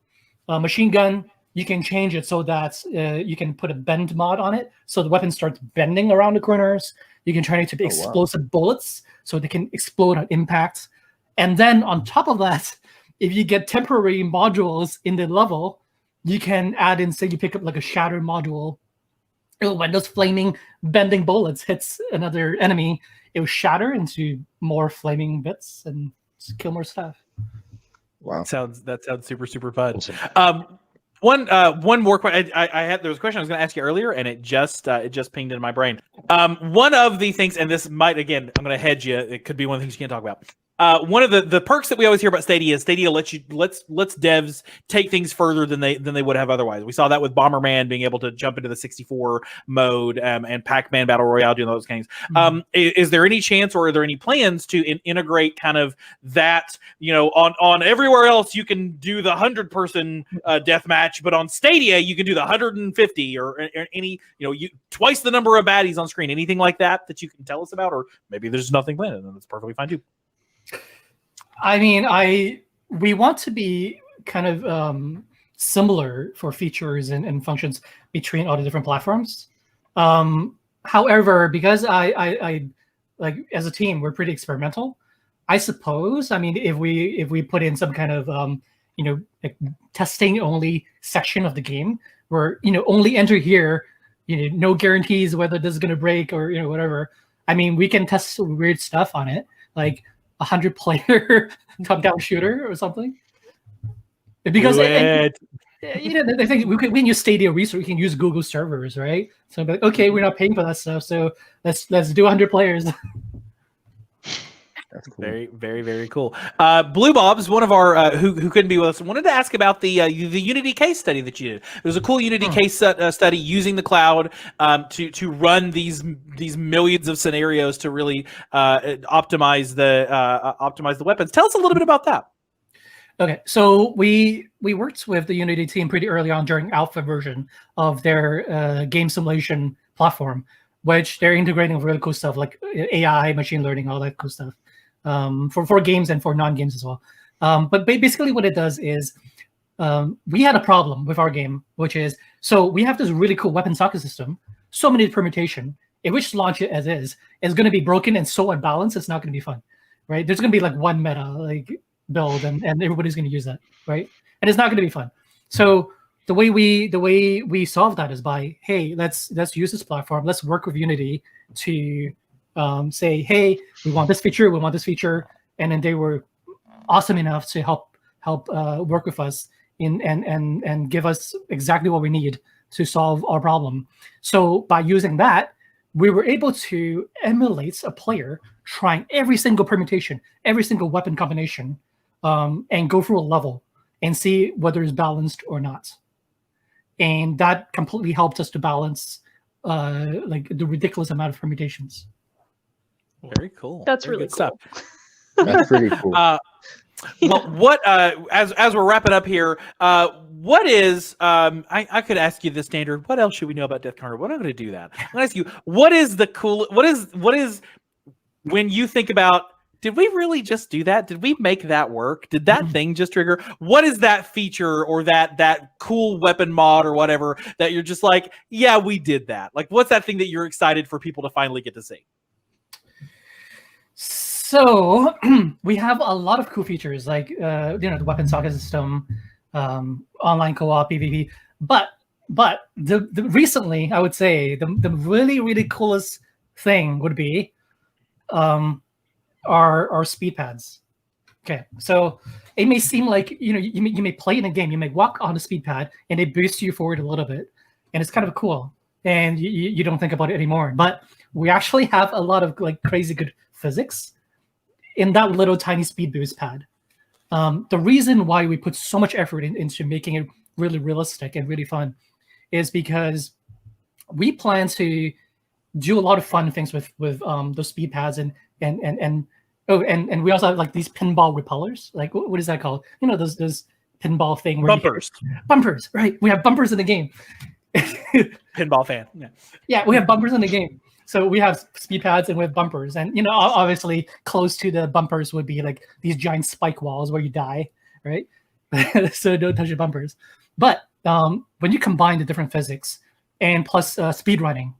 a machine gun, you can change it so that you can put a bend mod on it, so the weapon starts bending around the corners. You can turn it to be explosive bullets, so they can explode on impact. And then on top of that, if you get temporary modules in the level, you can add in, say you pick up like a shatter module. When those flaming bending bullets hits another enemy, it will shatter into more flaming bits and kill more stuff. Wow. That sounds super fun. Awesome. One more question. There was a question I was going to ask you earlier, and it just pinged into my brain. One of the things, and this might, again, I'm going to hedge you. It could be one of the things you can't talk about. One of the perks that we always hear about Stadia is Stadia lets devs take things further than they would have otherwise. We saw that with Bomberman being able to jump into the 64 mode, and Pac-Man Battle Royale doing those things. Mm-hmm. Is there any chance, or are there any plans to integrate kind of that? On everywhere else you can do the 100-person death match, but on Stadia you can do the 150 or any twice the number of baddies on screen. Anything like that you can tell us about, or maybe there's nothing planned, and that's perfectly fine too. I mean, we want to be kind of similar for features and functions between all the different platforms. However, because I like as a team, we're pretty experimental. I suppose. I mean, if we put in some kind of like testing only section of the game where only enter here, no guarantees whether this is going to break or whatever. I mean, we can test some weird stuff on it, like 100-player top-down shooter or something. Because the thing we can use Stadia research, we can use Google servers, right? So, like, okay, we're not paying for that stuff, so let's do 100 players. That's cool. Very, very, very cool. Blue Bob's one of our who couldn't be with us. Wanted to ask about the Unity case study that you did. It was a cool Unity case study using the cloud to run these millions of scenarios to really optimize the weapons. Tell us a little bit about that. Okay, so we worked with the Unity team pretty early on during alpha version of their game simulation platform, which they're integrating really cool stuff like AI, machine learning, all that cool stuff. For games and for non-games as well. But basically what it does is we had a problem with our game, which is, so we have this really cool weapon socket system, so many permutation, in which launch it as is going to be broken and so unbalanced, it's not going to be fun, right? There's going to be like one meta like build and everybody's going to use that, right? And it's not going to be fun. So the way we solve that is by, hey, let's use this platform, let's work with Unity to say, hey, we want this feature, and then they were awesome enough to help work with us and give us exactly what we need to solve our problem. So by using that, we were able to emulate a player trying every single permutation, every single weapon combination, and go through a level and see whether it's balanced or not. And that completely helped us to balance like the ridiculous amount of permutations. Very cool. That's Very really good cool. stuff. That's pretty cool. Well, what as we're wrapping up here, what is I could ask you the standard. What else should we know about Death Carnival? I'm not going to do that. I'm going to ask you, what is the cool? What is when you think about? Did we really just do that? Did we make that work? Did that thing just trigger? What is that feature or that cool weapon mod or whatever that you're just like, yeah, we did that? Like, what's that thing that you're excited for people to finally get to see? So we have a lot of cool features like the weapon socket system, online co-op, PvP. But the recently, I would say the really coolest thing would be our speed pads. Okay, so it may seem like you may play in a game, you may walk on a speed pad and it boosts you forward a little bit, and it's kind of cool, and you don't think about it anymore. But we actually have a lot of like crazy good physics in that little tiny speed boost pad. The reason why we put so much effort into making it really realistic and really fun is because we plan to do a lot of fun things with those speed pads and we also have like these pinball repellers. Like what is that called? Those pinball thing where bumpers, right? We have bumpers in the game. Pinball fan. Yeah, we have bumpers in the game. So we have speed pads and we have bumpers, and obviously close to the bumpers would be like these giant spike walls where you die, right? So don't touch the bumpers. But when you combine the different physics and plus speed running,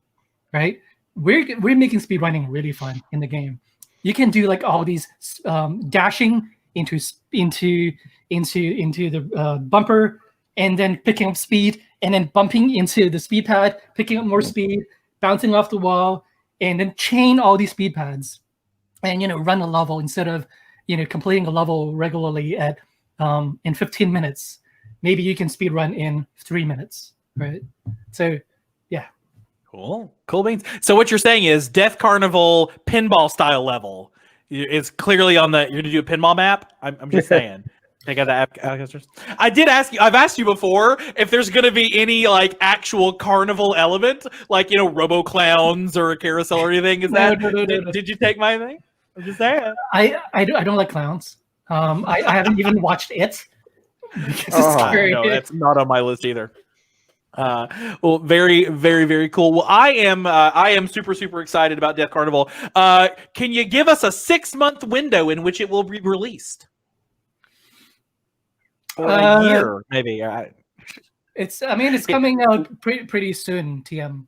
right? We're making speed running really fun in the game. You can do like all these dashing into the bumper, and then picking up speed, and then bumping into the speed pad, picking up more speed, bouncing off the wall, and then chain all these speed pads, and run a level instead of completing a level regularly at in 15 minutes. Maybe you can speed run in 3 minutes, right? So, yeah. Cool beans. So what you're saying is Death Carnival pinball style level is clearly on the. You're gonna do a pinball map. I'm just saying. I got that. I did ask you. I've asked you before if there's going to be any like actual carnival element, like Robo Clowns or a carousel or anything. Is that? No. Did you take my thing? I'm just saying. I don't like clowns. I haven't even watched it. Because it's scary. No, that's not on my list either. Well, very, very, very cool. Well, I am super, super excited about Death Carnival. Can you give us a 6-month window in which it will be released? Or a year, maybe. It's coming out pretty soon. TM.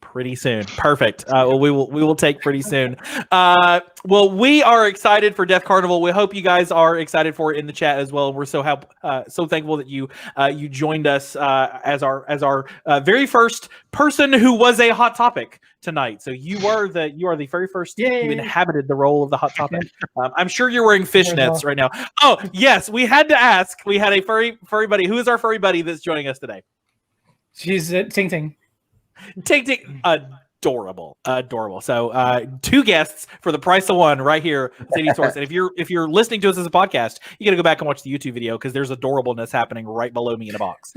Pretty soon. Perfect. Well, we will take pretty soon. Well, we are excited for Death Carnival. We hope you guys are excited for it in the chat as well. We're so thankful that you joined us as our very first person who was a hot topic tonight. So you are the very first who inhabited the role of the hot topic. I'm sure you're wearing fishnets right now. Oh yes, we had to ask. We had a furry buddy. Who is our furry buddy that's joining us today? She's Ting Ting. Ting Ting, adorable. So, two guests for the price of one right here, Stadia Source. And if you're listening to us as a podcast, you got to go back and watch the YouTube video because there's adorableness happening right below me in a box.